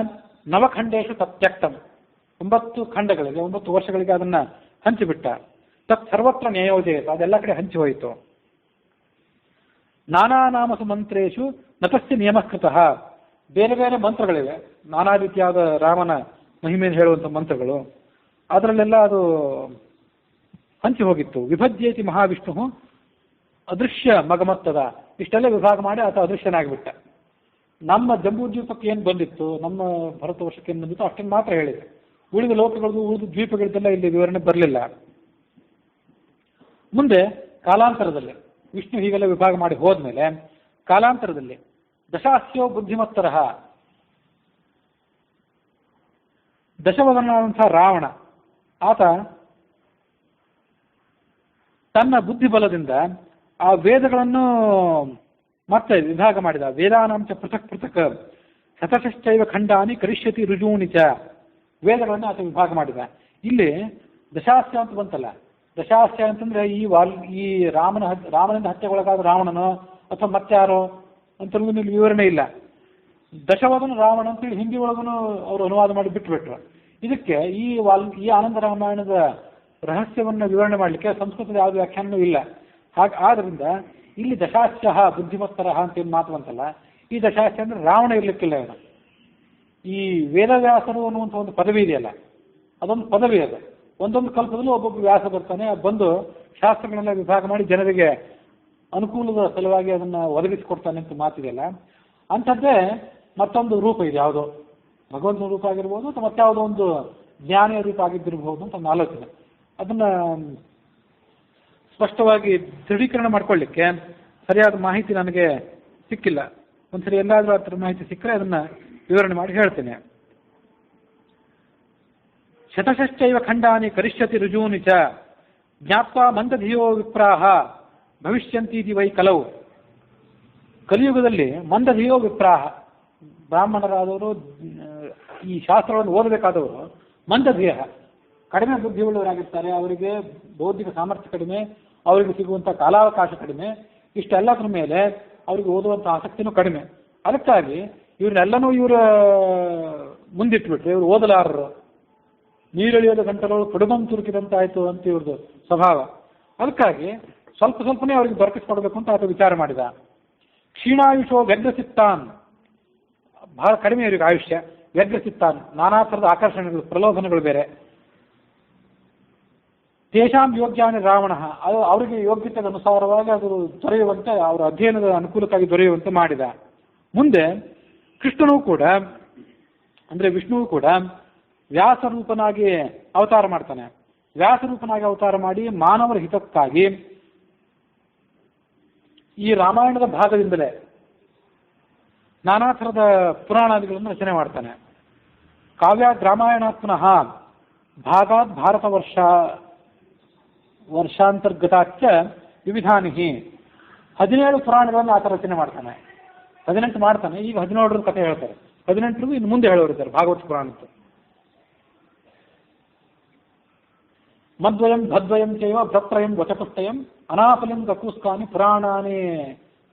ನವಖಂಡೇಶು ತತ್ಯಕ್ತಂ 9 ಖಂಡಗಳಿಗೆ 9 ವರ್ಷಗಳಿಗೆ ಅದನ್ನು ಹಂಚಿಬಿಟ್ಟ. ತತ್ ಸರ್ವತ್ರ ನ್ಯಾಯೋಜಯತ, ಅದೆಲ್ಲ ಕಡೆ ಹಂಚಿ ಹೋಯಿತು. ನಾನಾ ನಾಮಸು ಮಂತ್ರೇಶು ನತಸ್ಯ ನಿಯಮಕೃತಃ, ಬೇರೆ ಬೇರೆ ಮಂತ್ರಗಳಿವೆ, ನಾನಾ ರೀತಿಯಾದ ರಾಮನ ಮಹಿಮೆಯನ್ನು ಹೇಳುವಂಥ ಮಂತ್ರಗಳು, ಅದರಲ್ಲೆಲ್ಲ ಅದು ಹಂಚಿ ಹೋಗಿತ್ತು. ವಿಭಜ್ಯೇತಿ ಮಹಾವಿಷ್ಣು ಅದೃಶ್ಯ ಮಗಮತ್ತದ, ಇಷ್ಟೆಲ್ಲ ವಿಭಾಗ ಮಾಡಿ ಆತ ಅದೃಶ್ಯನಾಗಿಬಿಟ್ಟ. ನಮ್ಮ ಜಂಬೂದ್ವೀಪಕ್ಕೆ ಏನು ಬಂದಿತ್ತು, ನಮ್ಮ ಭರತ ವರ್ಷಕ್ಕೆ ಏನು ಬಂದಿತ್ತು ಅಷ್ಟನ್ನು ಮಾತ್ರ ಹೇಳಿದೆ. ಉಳಿದ ಲೋಕಗಳದ್ದು ಉಳಿದ ದ್ವೀಪಗಳಿಗೆಲ್ಲ ಇಲ್ಲಿ ವಿವರಣೆ ಬರಲಿಲ್ಲ. ಮುಂದೆ ಕಾಲಾಂತರದಲ್ಲಿ ವಿಷ್ಣು ಹೀಗೆಲ್ಲ ವಿಭಾಗ ಮಾಡಿ ಹೋದ್ಮೇಲೆ ಕಾಲಾಂತರದಲ್ಲಿ ದಶಾಸ್ಯೋ ಬುದ್ಧಿಮತ್ತರ, ದಶವದನಾದಂಥ ರಾವಣ ಆತ ತನ್ನ ಬುದ್ಧಿಬಲದಿಂದ ಆ ವೇದಗಳನ್ನು ಮತ್ತೆ ವಿಭಾಗ ಮಾಡಿದ. ವೇದಾನಾಂಚ ಪೃಥಕ್ ಪೃಥಕ್ ಶತಶಶ್ಚೈವ ಖಂಡಾನಿ ಕರಿಷ್ಯತಿ ರುಜೂನಿ ಚ, ವೇದಗಳನ್ನು ಆತ ವಿಭಾಗ ಮಾಡಿದ. ಇಲ್ಲಿ ದಶಾಸ್ಯ ಅಂತ ಬಂತಲ್ಲ, ದಶಾಸ್ಯ ಅಂತಂದ್ರೆ ಈ ರಾಮನಿಂದ ಹತ್ಯೆಗೊಳಗಾದ ರಾವಣನೋ ಅಥವಾ ಮತ್ತಾರೋ ಅಂತ ಇಲ್ಲಿ ವಿವರಣೆ ಇಲ್ಲ. ದಶವದನು ರಾವಣ ಅಂತೇಳಿ ಹಿಂದಿ ಒಳಗೂ ಅವರು ಅನುವಾದ ಮಾಡಿ ಬಿಟ್ಟುಬಿಟ್ರು. ಇದಕ್ಕೆ ಈ ಆನಂದ ರಾಮಾಯಣದ ರಹಸ್ಯವನ್ನು ವಿವರಣೆ ಮಾಡಲಿಕ್ಕೆ ಸಂಸ್ಕೃತದ ಯಾವುದೇ ವ್ಯಾಖ್ಯಾನವೂ ಇಲ್ಲ. ಆದ್ದರಿಂದ ಇಲ್ಲಿ ದಶಾಸ್ಯ ಬುದ್ಧಿಮತ್ತರ ಅಂತ ಏನು ಮಾತು ಬಂತಲ್ಲ, ಈ ದಶಾಸ್ಯ ಅಂದ್ರೆ ರಾವಣ ಇರ್ಲಿಕ್ಕಿಲ್ಲ ಇವನು. ಈ ವೇದವ್ಯಾಸರು ಅನ್ನುವಂಥ ಒಂದು ಪದವಿ ಇದೆಯಲ್ಲ, ಅದೊಂದು ಪದವಿ ಅದು. ಒಂದೊಂದು ಕಲ್ಪದಲ್ಲೂ ಒಬ್ಬೊಬ್ಬ ವ್ಯಾಸ ಬರ್ತಾನೆ, ಬಂದು ಶಾಸ್ತ್ರಗಳನ್ನೆಲ್ಲ ವಿಭಾಗ ಮಾಡಿ ಜನರಿಗೆ ಅನುಕೂಲದ ಸಲುವಾಗಿ ಅದನ್ನು ಒದಗಿಸಿಕೊಡ್ತಾನೆ ಅಂತ ಮಾತಿದೆಯಲ್ಲ, ಅಂಥದ್ದೇ ಮತ್ತೊಂದು ರೂಪ ಇದೆ. ಯಾವುದೋ ಭಗವಂತನ ರೂಪ ಆಗಿರ್ಬೋದು ಅಥವಾ ಮತ್ತಾವುದೋ ಒಂದು ಜ್ಞಾನಿಯ ರೂಪ ಆಗಿದ್ದಿರಬಹುದು ಅಂತ ಒಂದು ಆಲೋಚನೆ. ಅದನ್ನು ಸ್ಪಷ್ಟವಾಗಿ ದೃಢೀಕರಣ ಮಾಡ್ಕೊಳ್ಳಿಕ್ಕೆ ಸರಿಯಾದ ಮಾಹಿತಿ ನನಗೆ ಸಿಕ್ಕಿಲ್ಲ. ಒಂದ್ಸರಿ ಎಲ್ಲಾದರೂ ಆ ಥರ ಮಾಹಿತಿ ಸಿಕ್ಕರೆ ಅದನ್ನು ವಿವರಣೆ ಮಾಡಿ ಹೇಳ್ತೇನೆ. ಶತಶಶ್ಚೈವ ಖಂಡಾನಿ ಕರಿಷ್ಯತಿ ರುಜೂನಿ ಚ ಜ್ಞಾತ್ವಾ ಮಂದಧಿಯೋ ವಿಪ್ರಾಹ ಭವಿಷ್ಯಂತೀತಿ ವೈ ಕಲವು. ಕಲಿಯುಗದಲ್ಲಿ ಮಂದಧಿಯೋ ವಿಪ್ರಾಹ, ಬ್ರಾಹ್ಮಣರಾದವರು ಈ ಶಾಸ್ತ್ರಗಳನ್ನು ಓದಬೇಕಾದವರು ಮಂದಧಿಯ ಕಡಿಮೆ ಬುದ್ಧಿಯುಳ್ಳವರಾಗಿರ್ತಾರೆ. ಅವರಿಗೆ ಬೌದ್ಧಿಕ ಸಾಮರ್ಥ್ಯ ಕಡಿಮೆ, ಅವರಿಗೆ ಸಿಗುವಂಥ ಕಾಲಾವಕಾಶ ಕಡಿಮೆ, ಇಷ್ಟೆಲ್ಲದ್ರ ಮೇಲೆ ಅವರಿಗೆ ಓದುವಂಥ ಆಸಕ್ತಿನೂ ಕಡಿಮೆ. ಅದಕ್ಕಾಗಿ ಇವ್ರನ್ನೆಲ್ಲನೂ ಇವರ ಮುಂದಿಟ್ಬಿಟ್ರೆ ಇವರು ಓದಲಾರರು. ನೀರೆಳಿಯೋದ ಗಂಟಲೊಳಗೆ ಕುಡುಬಂ ತುರುಕಿದಂತಾಯಿತು ಅಂತ ಇವ್ರದ್ದು ಸ್ವಭಾವ. ಅದಕ್ಕಾಗಿ ಸ್ವಲ್ಪನೇ ಅವರಿಗೆ ದೊರಕಿಸ್ಕೊಡ್ಬೇಕು ಅಂತ ಆತ ವಿಚಾರ ಮಾಡಿದ. ಕ್ಷೀಣಾಯುಷೋ ವ್ಯಗ್ರಚಿತ್ತಾನ್, ಬಹಳ ಕಡಿಮೆ ಇವರಿಗೆ ಆಯುಷ್ಯ. ವ್ಯಗ್ರಚಿತ್ತಾನ್, ನಾನಾ ಥರದ ಆಕರ್ಷಣೆಗಳು, ಪ್ರಲೋಭನೆಗಳು ಬೇರೆ. ತೇಷಾಂ ಯೋಗ್ಯಾನಿ ರಾವಣ, ಅದು ಅವರಿಗೆ ಯೋಗ್ಯತೆಗೆ ಅನುಸಾರವಾಗಿ ಅದು ದೊರೆಯುವಂತೆ, ಅವರ ಅಧ್ಯಯನದ ಅನುಕೂಲಕ್ಕಾಗಿ ದೊರೆಯುವಂತೆ ಮಾಡಿದ. ಮುಂದೆ ಕೃಷ್ಣನೂ ಕೂಡ ಅಂದರೆ ವಿಷ್ಣುವು ಕೂಡ ವ್ಯಾಸರೂಪನಾಗಿ ಅವತಾರ ಮಾಡ್ತಾನೆ. ವ್ಯಾಸರೂಪನಾಗಿ ಅವತಾರ ಮಾಡಿ ಮಾನವರ ಹಿತಕ್ಕಾಗಿ ಈ ರಾಮಾಯಣದ ಭಾಗದಿಂದಲೇ ನಾನಾ ಥರದ ಪುರಾಣಾದಿಗಳನ್ನು ರಚನೆ ಮಾಡ್ತಾನೆ. ಕಾವ್ಯಾದ್ ರಾಮಾಯಣಾತ್ಮನಃ ಭಾಗಾತ್ ಭಾರತ ವರ್ಷಾಂತರ್ಗತಾಚ್ಚ ವಿವಿಧಾನಿ 17 ಪುರಾಣಗಳನ್ನು ಆತ ರಚನೆ ಮಾಡ್ತಾನೆ. 18 ಮಾಡ್ತಾನೆ, ಈಗ 17 ಕಥೆ ಹೇಳ್ತಾರೆ. 18 ಇನ್ನು ಮುಂದೆ ಹೇಳೋರಿದ್ದಾರೆ ಭಾಗವತ ಪುರಾಣದ್ದು. ಮದ್ವಯಂ ಭದ್ವಯಂ ಚೈವ ಭ್ರತ್ರಯಂ ವಚತುಷ್ಟಯಂ ಅನಾಫಲಂ ಗಕೂಸ್ಕಾನಿ ಪುರಾಣಾನೇ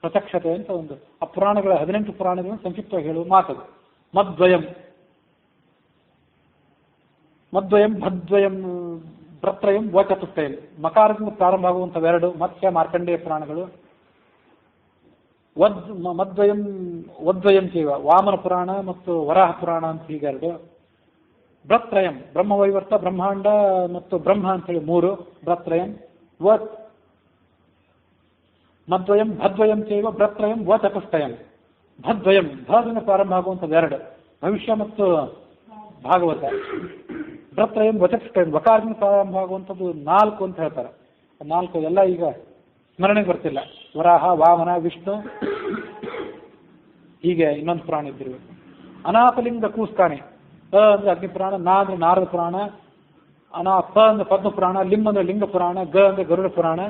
ಪ್ರತ್ಯಕ್ಷತೆ ಅಂತ ಒಂದು ಆ ಪುರಾಣಗಳ 18 ಪುರಾಣಗಳನ್ನು ಸಂಕ್ಷಿಪ್ತವಾಗಿ ಹೇಳುವ ಮಾತದು. ಮದ್ವಯಂ ಭದ್ವಯಂ ಭ್ರತ್ರಯಂ ವಚತುಷ್ಟಯಂ ಮಕಾರದಿಂದ ಪ್ರಾರಂಭ ಆಗುವಂಥವೆರಡು ಮತ್ಸ್ಯ ಮಾರ್ಕಂಡೇಯ ಪುರಾಣಗಳು. ವದ್ವಯಂ ಚೈವ ವಾಮನ ಪುರಾಣ ಮತ್ತು ವರಾಹ ಪುರಾಣ ಅಂತ ಹೀಗೆರಡು. ಭ್ರತ್ರಯಂ ಬ್ರಹ್ಮವೈವರ್ತ ಬ್ರಹ್ಮಾಂಡ ಮತ್ತು ಬ್ರಹ್ಮ ಅಂತೇಳಿ 3 ಭ್ರತ್ರಯಂ. ಮದ್ವಯಂ ಭದ್ವಯಂ ಚೈವ ಭ್ರತ್ರಯಂ ಚತುಷ್ಟಯಂ. ಭದ್ವಯಂ ಭದಿಂದ ಪ್ರಾರಂಭ ಆಗುವಂಥದ್ದು 2 ಭವಿಷ್ಯ ಮತ್ತು ಭಾಗವತ. ಭ್ರತ್ರಯಂ ಚತುಷ್ಟಯಂ ವಕಾರದಿಂದ ಪ್ರಾರಂಭ ಆಗುವಂಥದ್ದು 4 ಅಂತ ಹೇಳ್ತಾರೆ. 4 ಎಲ್ಲ ಈಗ ಸ್ಮರಣೆಗೆ ಬರ್ತಿಲ್ಲ. ವರಾಹ ವಾಮನ ವಿಷ್ಣು ಹೀಗೆ ಇನ್ನೊಂದು ಪುರಾಣ ಇದ್ದಿರಬೇಕು. ಅನಾಪಲಿಂಗ ಕೂಸ್ತಾನೆ ಅಂದ್ರೆ ಅಗ್ನಿ ಪುರಾಣ, ನಾ ಅಂದ್ರೆ ನಾರದ ಪುರಾಣ, ಪ ಅಂದ್ರೆ ಪದ್ಮ ಪುರಾಣ, ಲಿಂಗ ಅಂದ್ರೆ ಲಿಂಗ ಪುರಾಣ, ಗ ಅಂದ್ರೆ ಗರುಡ ಪುರಾಣ,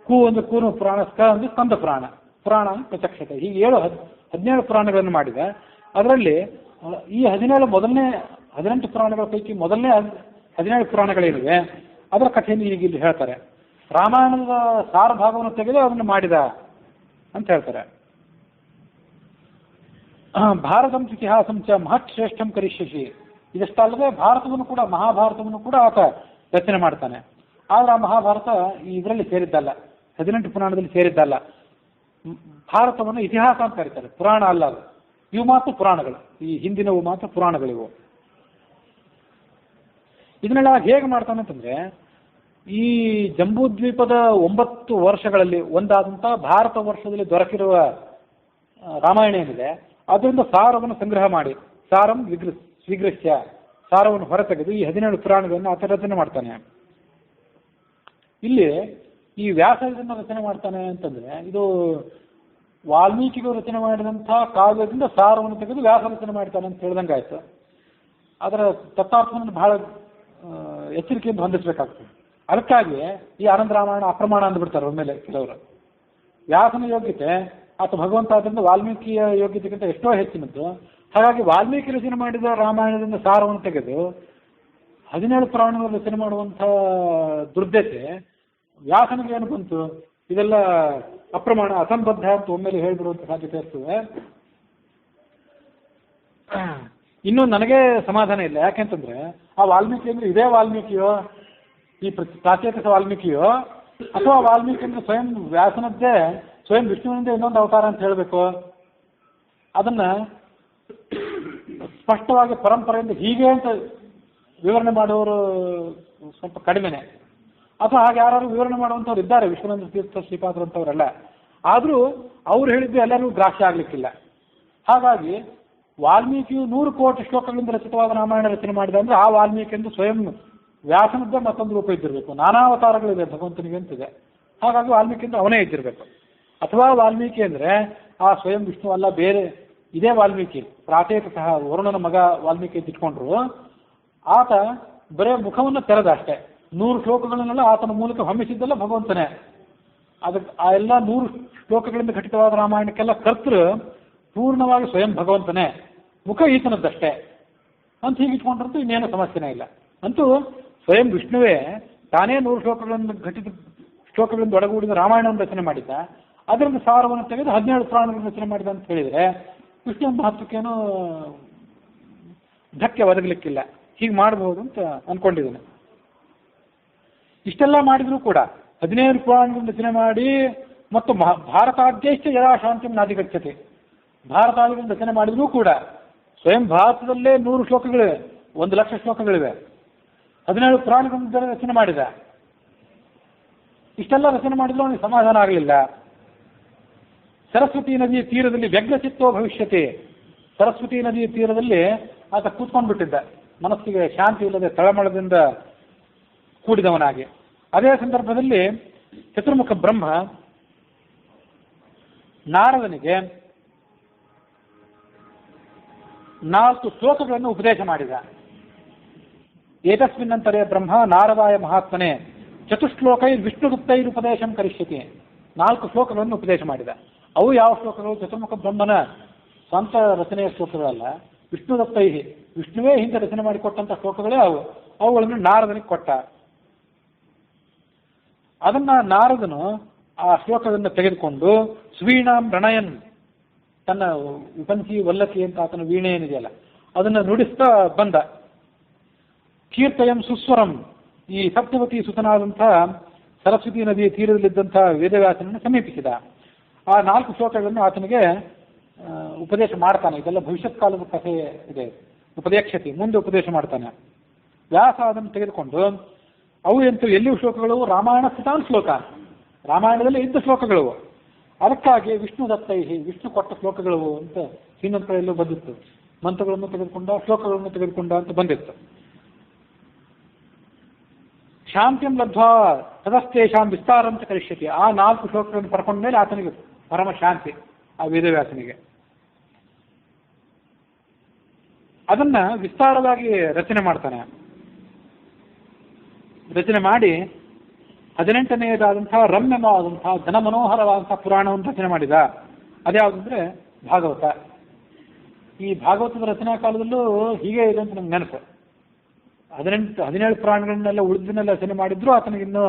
ಕು ಅಂದ್ರೆ ಕೂರ್ಮ ಪುರಾಣ, ಸ್ಕ ಅಂದ್ರೆ ಸ್ಕಂದ ಪುರಾಣ, ಪುರಾಣ ಪ್ರತ್ಯಕ್ಷತೆ. ಹೀಗೆ 17 ಪುರಾಣಗಳನ್ನು ಮಾಡಿದೆ. ಅದರಲ್ಲಿ ಈ 18 ಪುರಾಣಗಳ ಪೈಕಿ ಮೊದಲನೇ 17 ಪುರಾಣಗಳೇನಿವೆ ಅದರ ಕಥೆಯನ್ನು ಈಗ ಇಲ್ಲಿ ಹೇಳ್ತಾರೆ. ರಾಮಾಯಣದ ಸಾರ ಭಾಗವನ್ನು ತೆಗೆದು ಅದನ್ನು ಮಾಡಿದ ಅಂತ ಹೇಳ್ತಾರೆ. ಭಾರತಂ ಇತಿಹಾಸಂ ಚ ಮಹತ್ ಶ್ರೇಷ್ಠಂ ಕರಿಷ್ಯಸಿ. ಇದಷ್ಟಲ್ಲದೆ ಭಾರತವನ್ನು ಕೂಡ ಮಹಾಭಾರತವನ್ನು ಕೂಡ ಆತ ರಚನೆ ಮಾಡ್ತಾನೆ. ಆದ್ರೆ ಆ ಮಹಾಭಾರತ ಇದರಲ್ಲಿ ಸೇರಿದ್ದಲ್ಲ, 18 ಪುರಾಣದಲ್ಲಿ ಸೇರಿದ್ದಲ್ಲ. ಭಾರತವನ್ನು ಇತಿಹಾಸ ಅಂತ ಕರೀತಾರೆ, ಪುರಾಣ ಅಲ್ಲ ಅದು. ಇವು ಮಾತ್ರ ಪುರಾಣಗಳು, ಈ ಹಿಂದಿನವು ಮಾತ್ರ ಪುರಾಣಗಳಿವು. ಇದನ್ನೆಲ್ಲ ಹೇಗೆ ಮಾಡ್ತಾನೆ ಅಂತಂದ್ರೆ, ಈ ಜಂಬೂದ್ವೀಪದ 9 ವರ್ಷಗಳಲ್ಲಿ ಒಂದಾದಂಥ ಭಾರತ ವರ್ಷದಲ್ಲಿ ದೊರಕಿರುವ ರಾಮಾಯಣ ಏನಿದೆ ಅದರಿಂದ ಸಾರವನ್ನು ಸಂಗ್ರಹ ಮಾಡಿ ಸಾರಂ ಸ್ವೀಗೃಹ್ಯ ಸಾರವನ್ನು ಹೊರತೆಗೆದು ಈ 17 ಪುರಾಣಗಳನ್ನು ಆತ ರಚನೆ ಮಾಡ್ತಾನೆ. ಇಲ್ಲಿ ಈ ವ್ಯಾಸ ಇದನ್ನು ರಚನೆ ಮಾಡ್ತಾನೆ ಅಂತಂದ್ರೆ, ಇದು ವಾಲ್ಮೀಕಿಗಳು ರಚನೆ ಮಾಡಿದಂಥ ಕಾವ್ಯದಿಂದ ಸಾರವನ್ನು ತೆಗೆದು ವ್ಯಾಸ ರಚನೆ ಮಾಡ್ತಾನೆ ಅಂತ ಹೇಳ್ದಂಗೆ ಆಯ್ತು. ಅದರ ತತ್ವಾರ್ಥವನ್ನು ಬಹಳ ಎಚ್ಚರಿಕೆಯಿಂದ ಹೊಂದಿಸಬೇಕಾಗ್ತದೆ. ಅದಕ್ಕಾಗಿ ಈ ಆನಂದ ರಾಮಾಯಣ ಅಪ್ರಮಾಣ ಅಂದ್ಬಿಡ್ತಾರೆ ಒಮ್ಮೆಲೆ ಕೆಲವರು. ವ್ಯಾಸನ ಯೋಗ್ಯತೆ ಆತ ಭಗವಂತ ಆದ್ದರಿಂದ ವಾಲ್ಮೀಕಿಯ ಯೋಗ್ಯತೆಗಿಂತ ಎಷ್ಟೋ ಹೆಚ್ಚಿನದ್ದು. ಹಾಗಾಗಿ ವಾಲ್ಮೀಕಿ ರಚನೆ ಮಾಡಿದ ರಾಮಾಯಣದಿಂದ ಸಾರವನ್ನು ತೆಗೆದು 17 ಪುರಾಣಗಳನ್ನು ರಚನೆ ಮಾಡುವಂಥ ದುರ್ದತೆ ವ್ಯಾಸನಿಗೆ ಏನು ಬಂತು? ಇದೆಲ್ಲ ಅಪ್ರಮಾಣ ಅಸಂಬದ್ಧ ಅಂತ ಒಮ್ಮೆಲೆ ಹೇಳಿಬಿಡುವಂಥ ಸಾಧ್ಯತೆ ಇರ್ತದೆ. ಇನ್ನೂ ನನಗೆ ಸಮಾಧಾನ ಇಲ್ಲ. ಯಾಕೆಂತಂದ್ರೆ ಆ ವಾಲ್ಮೀಕಿ ಅಂದ್ರೆ ಇದೇ ವಾಲ್ಮೀಕಿಯೋ, ಈ ಪ್ರಾಚೇತಸ ವಾಲ್ಮೀಕಿಯೋ, ಅಥವಾ ವಾಲ್ಮೀಕಿ ಅಂದ್ರೆ ಸ್ವಯಂ ವ್ಯಾಸನದ್ದೇ ಸ್ವಯಂ ವಿಷ್ಣುವಿನಿಂದ ಇನ್ನೊಂದು ಅವತಾರ ಅಂತ ಹೇಳಬೇಕು. ಅದನ್ನ ಸ್ಪಷ್ಟವಾಗಿ ಪರಂಪರೆಯಿಂದ ಹೀಗೆ ಅಂತ ವಿವರಣೆ ಮಾಡುವವರು ಸ್ವಲ್ಪ ಕಡಿಮೆನೆ. ಅಥವಾ ಹಾಗೆ ಯಾರು ವಿವರಣೆ ಮಾಡುವಂಥವ್ರು ಇದ್ದಾರೆ, ವಿಶ್ವನಾಥ ತೀರ್ಥ ಶ್ರೀಪಾದರು ಅಂತವರೆಲ್ಲ. ಆದರೂ ಅವ್ರು ಹೇಳಿದ್ದು ಎಲ್ಲರಿಗೂ ಗ್ರಾಹ್ಯ ಆಗ್ಲಿಕ್ಕಿಲ್ಲ. ಹಾಗಾಗಿ ವಾಲ್ಮೀಕಿಯು 100 ಕೋಟಿ ಶ್ಲೋಕಗಳಿಂದ ರಚಿತವಾದ ರಾಮಾಯಣ ರಚನೆ ಮಾಡಿದ ಅಂದ್ರೆ ಆ ವಾಲ್ಮೀಕಿ ಎಂದು ಸ್ವಯಂ ವ್ಯಾಸನದ್ದೇ ಮತ್ತೊಂದು ರೂಪ ಇದ್ದಿರಬೇಕು. ನಾನಾ ಅವತಾರಗಳಿದೆ ಭಗವಂತನಿಗೆ ಅಂತಿದೆ. ಹಾಗಾಗಿ ವಾಲ್ಮೀಕಿ ಅಂದ್ರೆ ಅವನೇ ಇದ್ದಿರಬೇಕು. ಅಥವಾ ವಾಲ್ಮೀಕಿ ಅಂದ್ರೆ ಆ ಸ್ವಯಂ ವಿಷ್ಣು ಅಲ್ಲ, ಬೇರೆ ಇದೇ ವಾಲ್ಮೀಕಿ ಪ್ರಾಚೇತಸಃ ವರುಣನ ಮಗ ವಾಲ್ಮೀಕಿ ಅಂತ ಇಟ್ಕೊಂಡ್ರು. ಆತ ಬರೇ ಮುಖವನ್ನು ತೆರೆದ ಅಷ್ಟೇ. 100 ಶ್ಲೋಕಗಳನ್ನೆಲ್ಲ ಆತನ ಮೂಲಕ ಹೊಮ್ಮಿಸಿದ್ದಲ್ಲ ಭಗವಂತನೇ. ಅದಕ್ಕೆ ಆ ಎಲ್ಲ 100 ಶ್ಲೋಕಗಳಿಂದ ಘಟಿತವಾದ ರಾಮಾಯಣಕ್ಕೆಲ್ಲ ಕರ್ತೃ ಪೂರ್ಣವಾಗಿ ಸ್ವಯಂ ಭಗವಂತನೇ, ಮುಖ ಈತನದ್ದಷ್ಟೇ ಅಂತ ಹೀಗೆ ಇಟ್ಕೊಂಡ್ರಂತೂ ಇನ್ನೇನು ಸಮಸ್ಯೆನೇ ಇಲ್ಲ. ಅಂತೂ ಸ್ವಯಂ ವಿಷ್ಣುವೇ ತಾನೇ 100 ಶ್ಲೋಕಗಳಿಂದ ಒಡಗೂಡಿದ ರಾಮಾಯಣವನ್ನು ರಚನೆ ಮಾಡಿದ್ದ. ಅದರಿಂದ ಸಾರವನ್ನು ತೆಗೆದು 17 ಪುರಾಣಗಳನ್ನು ರಚನೆ ಮಾಡಿದ ಅಂತ ಹೇಳಿದರೆ ವಿಷ್ಣು ಮಹತ್ವಕ್ಕೇನು ಧಕ್ಕೆ ಒದಗಲಿಕ್ಕಿಲ್ಲ. ಹೀಗೆ ಮಾಡಬಹುದು ಅಂತ ಅನ್ಕೊಂಡಿದ್ದೇನೆ. ಇಷ್ಟೆಲ್ಲ ಮಾಡಿದರೂ ಕೂಡ 17 ಪುರಾಣಗಳನ್ನು ರಚನೆ ಮಾಡಿ ಮತ್ತು ಭಾರತಾದ್ಯಶ್ಚ ಯದಾ ಶಾಂತಿಂ ನಾಧಿಗಚ್ಚತೆ, ಭಾರತಾದಿಗಳನ್ನು ರಚನೆ ಮಾಡಿದರೂ ಕೂಡ ಸ್ವಯಂ ಭಾರತದಲ್ಲೇ 100 ಶ್ಲೋಕಗಳಿವೆ, 1,00,000 ಶ್ಲೋಕಗಳಿವೆ. 17 ಪುರಾಣಗಳನ್ನು ರಚನೆ ಮಾಡಿದ. ಇಷ್ಟೆಲ್ಲ ರಚನೆ ಮಾಡಿದ್ರು ಅವನಿಗೆ ಸಮಾಧಾನ ಆಗಲಿಲ್ಲ. ಸರಸ್ವತಿ ನದಿಯ ತೀರದಲ್ಲಿ ವ್ಯಗ್ರಚಿತ್ತೋ ಭವಿಷ್ಯತೆ, ಸರಸ್ವತಿ ನದಿಯ ತೀರದಲ್ಲಿ ಆತ ಕೂತ್ಕೊಂಡ್ಬಿಟ್ಟಿದ್ದ, ಮನಸ್ಸಿಗೆ ಶಾಂತಿ ಇಲ್ಲದೆ ತಳಮಳದಿಂದ ಕೂಡಿದವನಾಗಿ. ಅದೇ ಸಂದರ್ಭದಲ್ಲಿ ಚತುರ್ಮುಖ ಬ್ರಹ್ಮ ನಾರದನಿಗೆ 4 ಶ್ಲೋಕಗಳನ್ನು ಉಪದೇಶ ಮಾಡಿದ. ಏತಸ್ಮಿನ್ನಂತರೇ ಬ್ರಹ್ಮ ನಾರದಾಯ ಮಹಾತ್ಮನೆ ಚತುಶ್ಲೋಕೈ ವಿಷ್ಣುಗುಪ್ತೈರುಪದೇಶಂ ಕರಿಷ್ಯತಿ. 4 ಶ್ಲೋಕಗಳನ್ನು ಉಪದೇಶ ಮಾಡಿದ. ಅವು ಯಾವ ಶ್ಲೋಕಗಳು? ಚತುರ್ಮುಖ ಬ್ರಹ್ಮನ ಸ್ವಂತ ರಚನೆಯ ಶ್ಲೋಕಗಳಲ್ಲ, ವಿಷ್ಣುದತ್ತೈ, ವಿಷ್ಣುವೇ ಹಿಂದೆ ರಚನೆ ಮಾಡಿಕೊಟ್ಟಂಥ ಶ್ಲೋಕಗಳೇ ಅವುಗಳನ್ನು ನಾರದನಿಗೆ ಕೊಟ್ಟ. ಅದನ್ನ ನಾರದನು ಆ ಶ್ಲೋಕವನ್ನು ತೆಗೆದುಕೊಂಡು ಸ್ವೀಣಾಂ ಪ್ರಣಯನ್, ತನ್ನ ವಿಪಂಚಿ ವಲ್ಲಕಿ ಅಂತ ಆತನ ವೀಣೆ ಏನಿದೆಯಲ್ಲ ಅದನ್ನು ನುಡಿಸ್ತಾ ಬಂದ. ಕೀರ್ತಯಂ ಸುಸ್ವರಂ, ಈ ಸಪ್ತವತಿ ಸುತನಾದಂಥ ಸರಸ್ವತಿ ನದಿಯ ತೀರದಲ್ಲಿದ್ದಂಥ ವೇದವ್ಯಾಸನನ್ನು ಸಮೀಪಿಸಿದ. ಆ 4 ಶ್ಲೋಕಗಳನ್ನು ಆತನಿಗೆ ಉಪದೇಶ ಮಾಡ್ತಾನೆ. ಇದೆಲ್ಲ ಭವಿಷ್ಯತ್ ಕಾಲದ ಕಥೆ ಇದೆ, ಉಪದೇಕ್ಷತಿ, ಮುಂದೆ ಉಪದೇಶ ಮಾಡ್ತಾನೆ. ವ್ಯಾಸ ಅದನ್ನು ತೆಗೆದುಕೊಂಡು, ಅವು ಎಂತೂ ಎಲ್ಲಿಯೂ ಶ್ಲೋಕಗಳು ರಾಮಾಯಣ ಸ್ಥಿತಾನ್ ಶ್ಲೋಕ, ರಾಮಾಯಣದಲ್ಲಿ ಇದ್ದ ಶ್ಲೋಕಗಳು, ಅದಕ್ಕಾಗಿ ವಿಷ್ಣು ದತ್ತೈಹಿ, ವಿಷ್ಣು ಕೊಟ್ಟ ಶ್ಲೋಕಗಳು ಅಂತ ಇನ್ನೊಂದು ಕಡೆಯಲ್ಲೂ ಬಂದಿತ್ತು. ಮಂತ್ರಗಳನ್ನು ತೆಗೆದುಕೊಂಡ, ಶ್ಲೋಕಗಳನ್ನು ತೆಗೆದುಕೊಂಡ ಅಂತ ಬಂದಿತ್ತು. ಶಾಂತಿಂ ಲಬ್ಧ್ವಾ ತದಸ್ತೇಷಾಂ ವಿಸ್ತಾರ ಅಂತ ಕರಿಷ್ಯತಿ. ಆ 4 ಶ್ಲೋಕಗಳನ್ನು ಪಡ್ಕೊಂಡ ಮೇಲೆ ಆತನಿಗೆ ಪರಮ ಶಾಂತಿ, ಆ ವೇದವ್ಯಾಸನಿಗೆ. ಅದನ್ನ ವಿಸ್ತಾರವಾಗಿ ರಚನೆ ಮಾಡ್ತಾನೆ. ರಚನೆ ಮಾಡಿ 18ನೇದಾದಂತಹ ರಮ್ಯವಾದಂತಹ ಜನಮನೋಹರವಾದಂತಹ ಪುರಾಣವನ್ನು ರಚನೆ ಮಾಡಿದ. ಅದ್ಯಾವುದಂದ್ರೆ ಭಾಗವತ. ಈ ಭಾಗವತದ ರಚನಾ ಕಾಲದಲ್ಲೂ ಹೀಗೆ ಇದೆ ಅಂತ ನಮ್ಗೆ ನೆನಪು. 17 ಪುರಾಣಗಳನ್ನೆಲ್ಲ ಉಳಿದನ್ನೆಲ್ಲ ರಚನೆ ಮಾಡಿದ್ರು ಆತನಿಗಿನ್ನೂ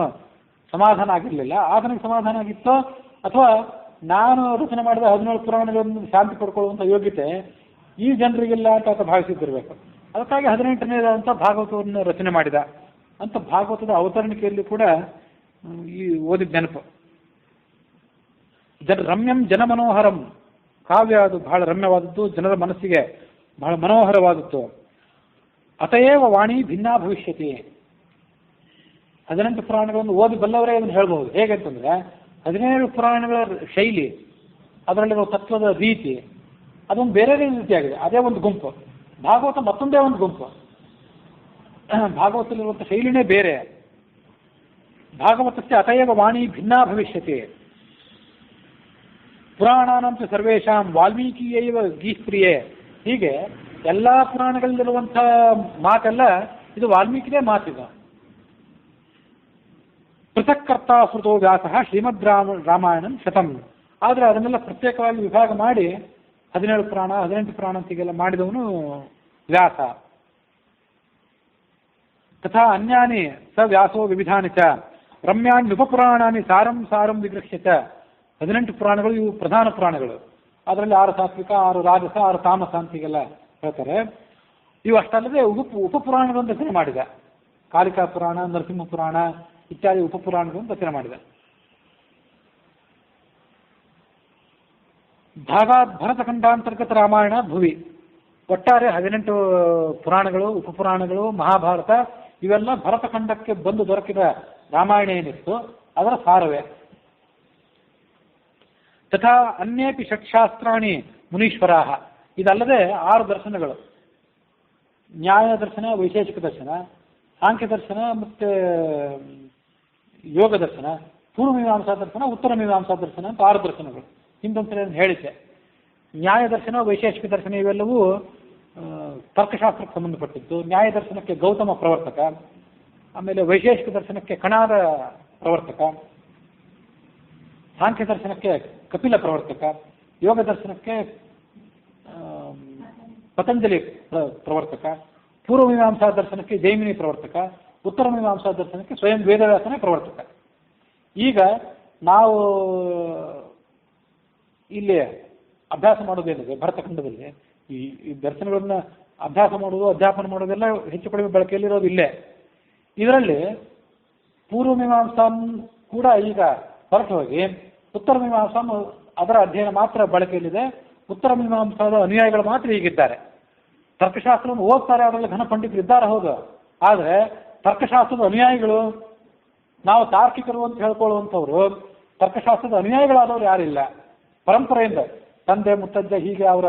ಸಮಾಧಾನ ಆಗಿರಲಿಲ್ಲ. ಆತನಿಗೆ ಸಮಾಧಾನ ಆಗಿತ್ತೋ ಅಥವಾ ನಾನು ರಚನೆ ಮಾಡಿದ 17 ಪುರಾಣಗಳನ್ನು ಶಾಂತಿ ಪಡ್ಕೊಳ್ಳುವಂಥ ಯೋಗ್ಯತೆ ಈ ಜನರಿಗಿಲ್ಲ ಅಂತ ಆತ ಭಾವಿಸಿದ್ದಿರಬೇಕು. ಅದಕ್ಕಾಗಿ 18ನೇದಾದಂಥ ಭಾಗವತವನ್ನು ರಚನೆ ಮಾಡಿದ ಅಂತ ಭಾಗವತದ ಅವತರಣಿಕೆಯಲ್ಲಿ ಕೂಡ ಈ ಓದಿದ ನೆನಪು. ರಮ್ಯಂ ಜನಮನೋಹರಂ, ಕಾವ್ಯ ಅದು ಬಹಳ ರಮ್ಯವಾದದ್ದು, ಜನರ ಮನಸ್ಸಿಗೆ ಬಹಳ ಮನೋಹರವಾದದ್ದು. ಅತಯೇವ ವಾಣಿ ಭಿನ್ನಾ ಭವಿಷ್ಯತಿ. 18 ಪುರಾಣಗಳನ್ನು ಓದಿ ಬಲ್ಲವರೇ ಅದನ್ನು ಹೇಳ್ಬಹುದು. ಹೇಗೆ ಅಂತಂದ್ರೆ 17 ಪುರಾಣಗಳ ಶೈಲಿ, ಅದರಲ್ಲಿರೋ ತತ್ವದ ರೀತಿ ಅದೊಂದು ಬೇರೆ ರೀತಿಯಾಗಿದೆ. ಅದೇ ಒಂದು ಗುಂಪು. ಭಾಗವತ ಮತ್ತೊಂದೇ ಒಂದು ಗುಂಪು. ಭಾಗವತದಲ್ಲಿರುವಂಥ ಶೈಲಿನೇ ಬೇರೆ. ಭಾಗವತಕ್ಕೆ ಅತಯೇವ ವಾಣಿ ಭಿನ್ನಾ ಭವಿಷ್ಯತಿ. ಪುರಾಣಾನಂತ ಸರ್ವೇಷಾಂ ವಾಲ್ಮೀಕಿಯೈವ ಗೀಸ್ಪ್ರಿಯೆ. ಹೀಗೆ ಎಲ್ಲ ಪುರಾಣಗಳಲ್ಲಿರುವಂಥ ಮಾತೆಲ್ಲ ಇದು ವಾಲ್ಮೀಕಿದೇ ಮಾತಿದು. ಪೃಥಕ್ ಕರ್ತಾ ಸ್ಮೃತೋ ವ್ಯಾಸ ಶ್ರೀಮದ್ ರಾಮಾಯಣಂ ಶತಂ. ಆದರೆ ಅದನ್ನೆಲ್ಲ ಪ್ರತ್ಯೇಕವಾಗಿ ವಿಭಾಗ ಮಾಡಿ 17 ಪುರಾಣ 18 ಪುರಾಣ ಅಂತಿಗೆಲ್ಲ ಮಾಡಿದವನು ವ್ಯಾಸ. ತಥಾ ಅನ್ಯಾನಿ ಸ ವ್ಯಾಸೋ ವಿವಿಧಾನಿ ಚ ರಮ್ಯಾನ್ ಉಪಪುರಾಣಾನಿ ಸಾರಂ ಸಾರಂ ವಿಗೃಹ್ಯ ಚ. 18 ಪುರಾಣಗಳು ಇವು ಪ್ರಧಾನ ಪುರಾಣಗಳು. ಅದರಲ್ಲಿ 6 ಸಾತ್ವಿಕ, 6 ರಾಜಸ, 6 ತಾಮಸ ಅಂತಿಗೆಲ್ಲ ಹೇಳ್ತಾರೆ. ಇವು ಅಷ್ಟಲ್ಲದೆ ಉಪಪುರಾಣಗಳನ್ನು ರಚನೆ ಮಾಡಿದ. ಕಾಳಿಕಾ ಪುರಾಣ, ನರಸಿಂಹ ಪುರಾಣ ಇತ್ಯಾದಿ ಉಪಪುರಾಣಗಳನ್ನು ರಚನೆ ಮಾಡಿದ. ಭಾಗಾತ್ ಭರತಖಂಡಾಂತರ್ಗತ ರಾಮಾಯಣ ಭುವಿ. ಒಟ್ಟಾರೆ 18 ಪುರಾಣಗಳು, ಉಪಪುರಾಣಗಳು, ಮಹಾಭಾರತ ಇವೆಲ್ಲ ಭರತಖಂಡಕ್ಕೆ ಬಂದು ದೊರಕಿದ ರಾಮಾಯಣ ಏನಿತ್ತು ಅದರ ಸಾರವೇ. ತಥಾ ಅನ್ಯೇಪಿ ಷಟ್ಶಾಸ್ತ್ರಾಣಿ ಮುನೀಶ್ವರಾಹ. ಇದಲ್ಲದೆ 6 ದರ್ಶನಗಳು: ನ್ಯಾಯ ದರ್ಶನ, ವೈಶೇಷಿಕ ದರ್ಶನ, ಸಾಂಖ್ಯ ದರ್ಶನ ಮತ್ತು ಯೋಗ ದರ್ಶನ, ಪೂರ್ವ ಮೀಮಾಂಸಾ ದರ್ಶನ, ಉತ್ತರ ಮೀಮಾಂಸಾ ದರ್ಶನ ಅಂತ 6 ದರ್ಶನಗಳು. ಹಿಂದೊಂದ್ಸಲ ಹೇಳಿದ್ದೆ. ನ್ಯಾಯ ದರ್ಶನ, ವೈಶೇಷಿಕ ದರ್ಶನ ಇವೆಲ್ಲವೂ ತರ್ಕಶಾಸ್ತ್ರಕ್ಕೆ ಸಂಬಂಧಪಟ್ಟಿದ್ದು. ನ್ಯಾಯ ದರ್ಶನಕ್ಕೆ ಗೌತಮ ಪ್ರವರ್ತಕ, ಆಮೇಲೆ ವೈಶೇಷಿಕ ದರ್ಶನಕ್ಕೆ ಕಣಾದ ಪ್ರವರ್ತಕ, ಸಾಂಖ್ಯ ದರ್ಶನಕ್ಕೆ ಕಪಿಲ ಪ್ರವರ್ತಕ, ಯೋಗ ದರ್ಶನಕ್ಕೆ ಪತಂಜಲಿ ಪ್ರವರ್ತಕ, ಪೂರ್ವ ಮೀಮಾಂಸಾ ದರ್ಶನಕ್ಕೆ ಜೈಮಿನಿ ಪ್ರವರ್ತಕ, ಉತ್ತರ ಮೀಮಾಂಸಾ ದರ್ಶನಕ್ಕೆ ಸ್ವಯಂ ವೇದವ್ಯಾಸನೇ ಪ್ರವರ್ತಕ. ಈಗ ನಾವು ಇಲ್ಲಿ ಅಭ್ಯಾಸ ಮಾಡೋದೇನಿದೆ ಭರತಖಂಡದಲ್ಲಿ, ಈ ದರ್ಶನಗಳನ್ನ ಅಭ್ಯಾಸ ಮಾಡೋದು, ಅಧ್ಯಾಪನ ಮಾಡೋದೆಲ್ಲ ಹೆಚ್ಚು ಕಡಿಮೆ ಬಳಕೆಯಲ್ಲಿರೋದು ಇಲ್ಲೇ. ಇದರಲ್ಲಿ ಪೂರ್ವ ಮೀಮಾಂಸಾ ಕೂಡ ಈಗ ಹೊರಟು ಹೋಗಿ ಉತ್ತರ ಮೀಮಾಂಸಾ ಅದರ ಅಧ್ಯಯನ ಮಾತ್ರ ಬಳಕೆಯಲ್ಲಿದೆ. ಉತ್ತರ ಮೀಮಾಂಸಾದ ಅನುಯಾಯಿಗಳು ಮಾತ್ರ ಈಗಿದ್ದಾರೆ. ತರ್ಕಶಾಸ್ತ್ರವನ್ನು ಓದ್ತಾರೆ, ಅದರಲ್ಲಿ ಘನ ಪಂಡಿತರು ಇದ್ದಾರೆ ಹೌದು. ಆದರೆ ತರ್ಕಶಾಸ್ತ್ರದ ಅನುಯಾಯಿಗಳು, ನಾವು ತಾರ್ಕಿಕರು ಅಂತ ಹೇಳ್ಕೊಳ್ಳುವಂಥವ್ರು ತರ್ಕಶಾಸ್ತ್ರದ ಅನುಯಾಯಿಗಳಾದವ್ರು ಯಾರಿಲ್ಲ. ಪರಂಪರೆಯಿಂದ ತಂದೆ ಮುತ್ತಜ್ಜ ಹೀಗೆ ಅವರ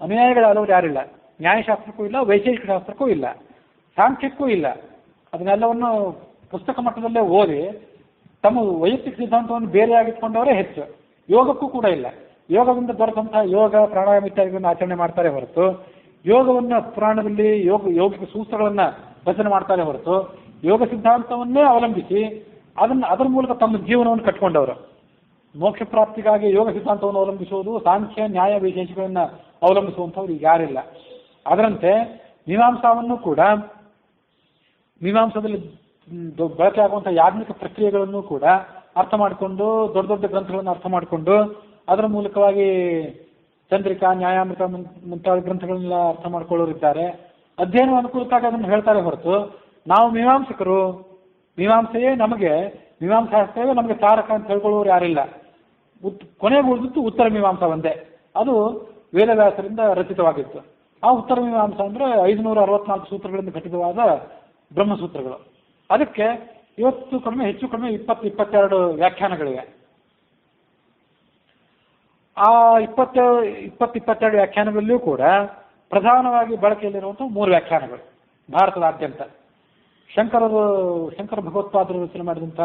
ಅನುಯಾಯಿಗಳಾದವ್ರು ಯಾರಿಲ್ಲ. ನ್ಯಾಯಶಾಸ್ತ್ರಕ್ಕೂ ಇಲ್ಲ, ವೈಶೇಷಿಕ ಶಾಸ್ತ್ರಕ್ಕೂ ಇಲ್ಲ, ಸಾಂಖ್ಯಕ್ಕೂ ಇಲ್ಲ. ಅದನ್ನೆಲ್ಲವನ್ನು ಪುಸ್ತಕ ಮಟ್ಟದಲ್ಲೇ ಓದಿ ತಮ್ಮ ವೈಯಕ್ತಿಕ ಸಿದ್ಧಾಂತವನ್ನು ಬೇರೆಯಾಗಿಟ್ಕೊಂಡವರೇ ಹೆಚ್ಚು. ಯೋಗಕ್ಕೂ ಕೂಡ ಇಲ್ಲ. ಯೋಗದಿಂದ ದೊರೆತಂತಹ ಯೋಗ ಪ್ರಾಣಾಯಾಮ ಇತ್ಯಾದಿಗಳನ್ನು ಆಚರಣೆ ಮಾಡ್ತಾರೆ ಹೊರತು ಯೋಗವನ್ನು ಪುರಾಣದಲ್ಲಿ ಯೋಗಿಕ ಸೂತ್ರಗಳನ್ನು ರಚನೆ ಮಾಡ್ತಾರೆ ಹೊರತು ಯೋಗ ಸಿದ್ಧಾಂತವನ್ನೇ ಅವಲಂಬಿಸಿ ಅದರ ಮೂಲಕ ತಮ್ಮ ಜೀವನವನ್ನು ಕಟ್ಕೊಂಡವರು. ಮೋಕ್ಷ ಪ್ರಾಪ್ತಿಗಾಗಿ ಯೋಗ ಸಿದ್ಧಾಂತವನ್ನು ಅವಲಂಬಿಸುವುದು, ಸಾಂಖ್ಯ ನ್ಯಾಯ ವಿಶೇಷಗಳನ್ನು ಅವಲಂಬಿಸುವಂಥವ್ರು ಈಗ ಯಾರಿಲ್ಲ. ಅದರಂತೆ ಮೀಮಾಂಸಾವನ್ನು ಕೂಡ, ಮೀಮಾಂಸದಲ್ಲಿ ಬಳಕೆ ಆಗುವಂಥ ಯಾಜ್ಞಿಕ ಪ್ರಕ್ರಿಯೆಗಳನ್ನು ಕೂಡ ಅರ್ಥ ಮಾಡಿಕೊಂಡು, ದೊಡ್ಡ ದೊಡ್ಡ ಗ್ರಂಥಗಳನ್ನು ಅರ್ಥ ಮಾಡಿಕೊಂಡು ಅದರ ಮೂಲಕವಾಗಿ ಚಂದ್ರಿಕಾ, ನ್ಯಾಯಾಮೃತ ಮುಂತಾದ ಗ್ರಂಥಗಳನ್ನೆಲ್ಲ ಅರ್ಥ ಮಾಡ್ಕೊಳ್ಳೋರಿದ್ದಾರೆ. ಅಧ್ಯಯನ ಅನುಕೂಲಕ್ಕಾಗಿ ಅದನ್ನು ಹೇಳ್ತಾರೆ ಹೊರತು ನಾವು ಮೀಮಾಂಸಕರು, ಮೀಮಾಂಸೆಯೇ ನಮಗೆ, ಮೀಮಾಂಸಾಸ್ತ್ರವೇ ನಮಗೆ ತಾರಕ ಅಂತ ಹೇಳ್ಕೊಳ್ಳೋರು ಯಾರಿಲ್ಲ. ಕೊನೆಗೆ ಉಳಿದಿತ್ತು ಉತ್ತರ ಮೀಮಾಂಸ ಒಂದೇ. ಅದು ವೇದವ್ಯಾಸರಿಂದ ರಚಿತವಾಗಿತ್ತು. ಆ ಉತ್ತರ ಮೀಮಾಂಸ ಅಂದರೆ 564 ಸೂತ್ರಗಳಿಂದ ಘಟಿತವಾದ ಬ್ರಹ್ಮಸೂತ್ರಗಳು. ಅದಕ್ಕೆ ಇವತ್ತು ಕಡಿಮೆ ಹೆಚ್ಚು ಕಡಿಮೆ 20-22 ವ್ಯಾಖ್ಯಾನಗಳಿವೆ. ಆ 20-22 ವ್ಯಾಖ್ಯಾನಗಳಲ್ಲಿಯೂ ಕೂಡ ಪ್ರಧಾನವಾಗಿ ಬಳಕೆಯಲ್ಲಿರುವಂಥ 3 ವ್ಯಾಖ್ಯಾನಗಳು ಭಾರತದಾದ್ಯಂತ. ಶಂಕರ ಭಗವತ್ಪಾದರು ರಚನೆ ಮಾಡಿದಂಥ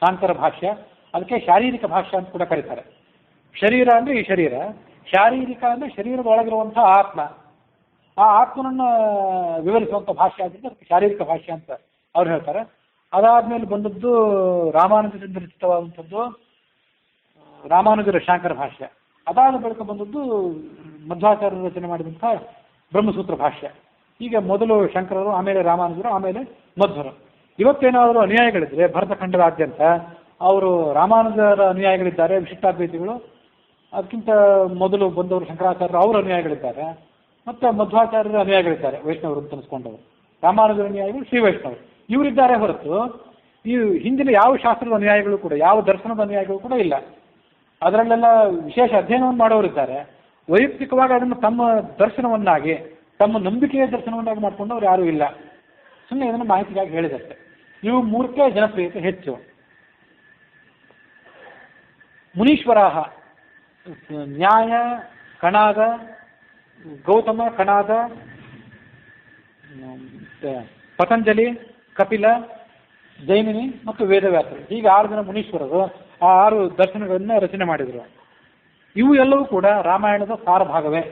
ಶಾಂಕರ ಭಾಷ್ಯ, ಅದಕ್ಕೆ ಶಾರೀರಿಕ ಭಾಷ್ಯ ಅಂತ ಕೂಡ ಕರೀತಾರೆ. ಶರೀರ ಅಂದರೆ ಈ ಶರೀರ, ಶಾರೀರಿಕ ಅಂದರೆ ಶರೀರದ ಒಳಗಿರುವಂಥ ಆತ್ಮ. ಆ ಆತ್ಮನನ್ನು ವಿವರಿಸುವಂಥ ಭಾಷ್ಯ ಆದ್ದರಿಂದ ಅದಕ್ಕೆ ಶಾರೀರಿಕ ಭಾಷ್ಯ ಅಂತ ಅವ್ರು ಹೇಳ್ತಾರೆ. ಅದಾದ್ಮೇಲೆ ಬಂದದ್ದು ರಾಮಾನುಜರಿಂದ ರಚಿತವಾದಂಥದ್ದು ರಾಮಾನುಜರ ಶಾಂಕರ ಭಾಷ್ಯ. ಅದಾದ ಬಳಿಕ ಬಂದದ್ದು ಮಧ್ವಾಚಾರ್ಯರು ರಚನೆ ಮಾಡಿದಂಥ ಬ್ರಹ್ಮಸೂತ್ರ ಭಾಷ್ಯ. ಈಗ ಮೊದಲು ಶಂಕರರು, ಆಮೇಲೆ ರಾಮಾನುಜರು, ಆಮೇಲೆ ಮಧ್ವರು. ಇವತ್ತೇನಾದರೂ ಅನುಯಾಯಿಗಳಿದ್ರೆ ಭರತಖಂಡದಾದ್ಯಂತ ಅವರು ರಾಮಾನುಜರ ಅನುಯಾಯಿಗಳಿದ್ದಾರೆ, ವಿಶಿಷ್ಟಾದ್ವೈತಿಗಳು. ಅದಕ್ಕಿಂತ ಮೊದಲು ಬಂದವರು ಶಂಕರಾಚಾರ್ಯರು, ಅವರ ಅನುಯಾಯಿಗಳಿದ್ದಾರೆ. ಮತ್ತು ಮಧ್ವಾಚಾರ್ಯರ ಅನುಯಾಯಿಗಳಿದ್ದಾರೆ, ವೈಷ್ಣವರು ಅಂತ ಅನಿಸ್ಕೊಂಡವರು. ರಾಮಾನುಜರ ಅನುಯಾಯಿಗಳು ಶ್ರೀ ವೈಷ್ಣವರು ಇವರಿದ್ದಾರೆ ಹೊರತು ಈ ಹಿಂದಿನ ಯಾವ ಶಾಸ್ತ್ರದ ಅನುಯಾಯಿಗಳು ಕೂಡ, ಯಾವ ದರ್ಶನದ ಅನುಯಾಯಿಗಳು ಕೂಡ ಇಲ್ಲ. ಅದರಲ್ಲೆಲ್ಲ ವಿಶೇಷ ಅಧ್ಯಯನವನ್ನು ಮಾಡೋರಿದ್ದಾರೆ. ವೈಯಕ್ತಿಕವಾಗಿ ಅದನ್ನು ತಮ್ಮ ದರ್ಶನವನ್ನಾಗಿ, ತಮ್ಮ ನಂಬಿಕೆಯ ದರ್ಶನವನ್ನಾಗಿ ಮಾಡಿಕೊಂಡವ್ರು ಯಾರೂ ಇಲ್ಲ. ಸುಮ್ಮನೆ ಇದನ್ನು ಮಾಹಿತಿಗಾಗಿ ಹೇಳಿದಷ್ಟೆ. ಇವು 3ಕ್ಕೆ ಜನಪ್ರಿಯತೆ ಹೆಚ್ಚು. ಮುನೀಶ್ವರಾಹ ನ್ಯಾಯ, ಕಣಾದ, ಗೌತಮ, ಕಣಾದ, ಪತಂಜಲಿ, ಕಪಿಲ, ಜೈಮಿನಿ ಮತ್ತು ವೇದವ್ಯಾಸರು, ಹೀಗೆ 6 ಜನ ಮುನೀಶ್ವರರು ಆ 6 ದರ್ಶನಗಳನ್ನು ರಚನೆ ಮಾಡಿದರು. ಇವು ಎಲ್ಲವೂ ಕೂಡ ರಾಮಾಯಣದ ಸಾರಭಾಗವೇ.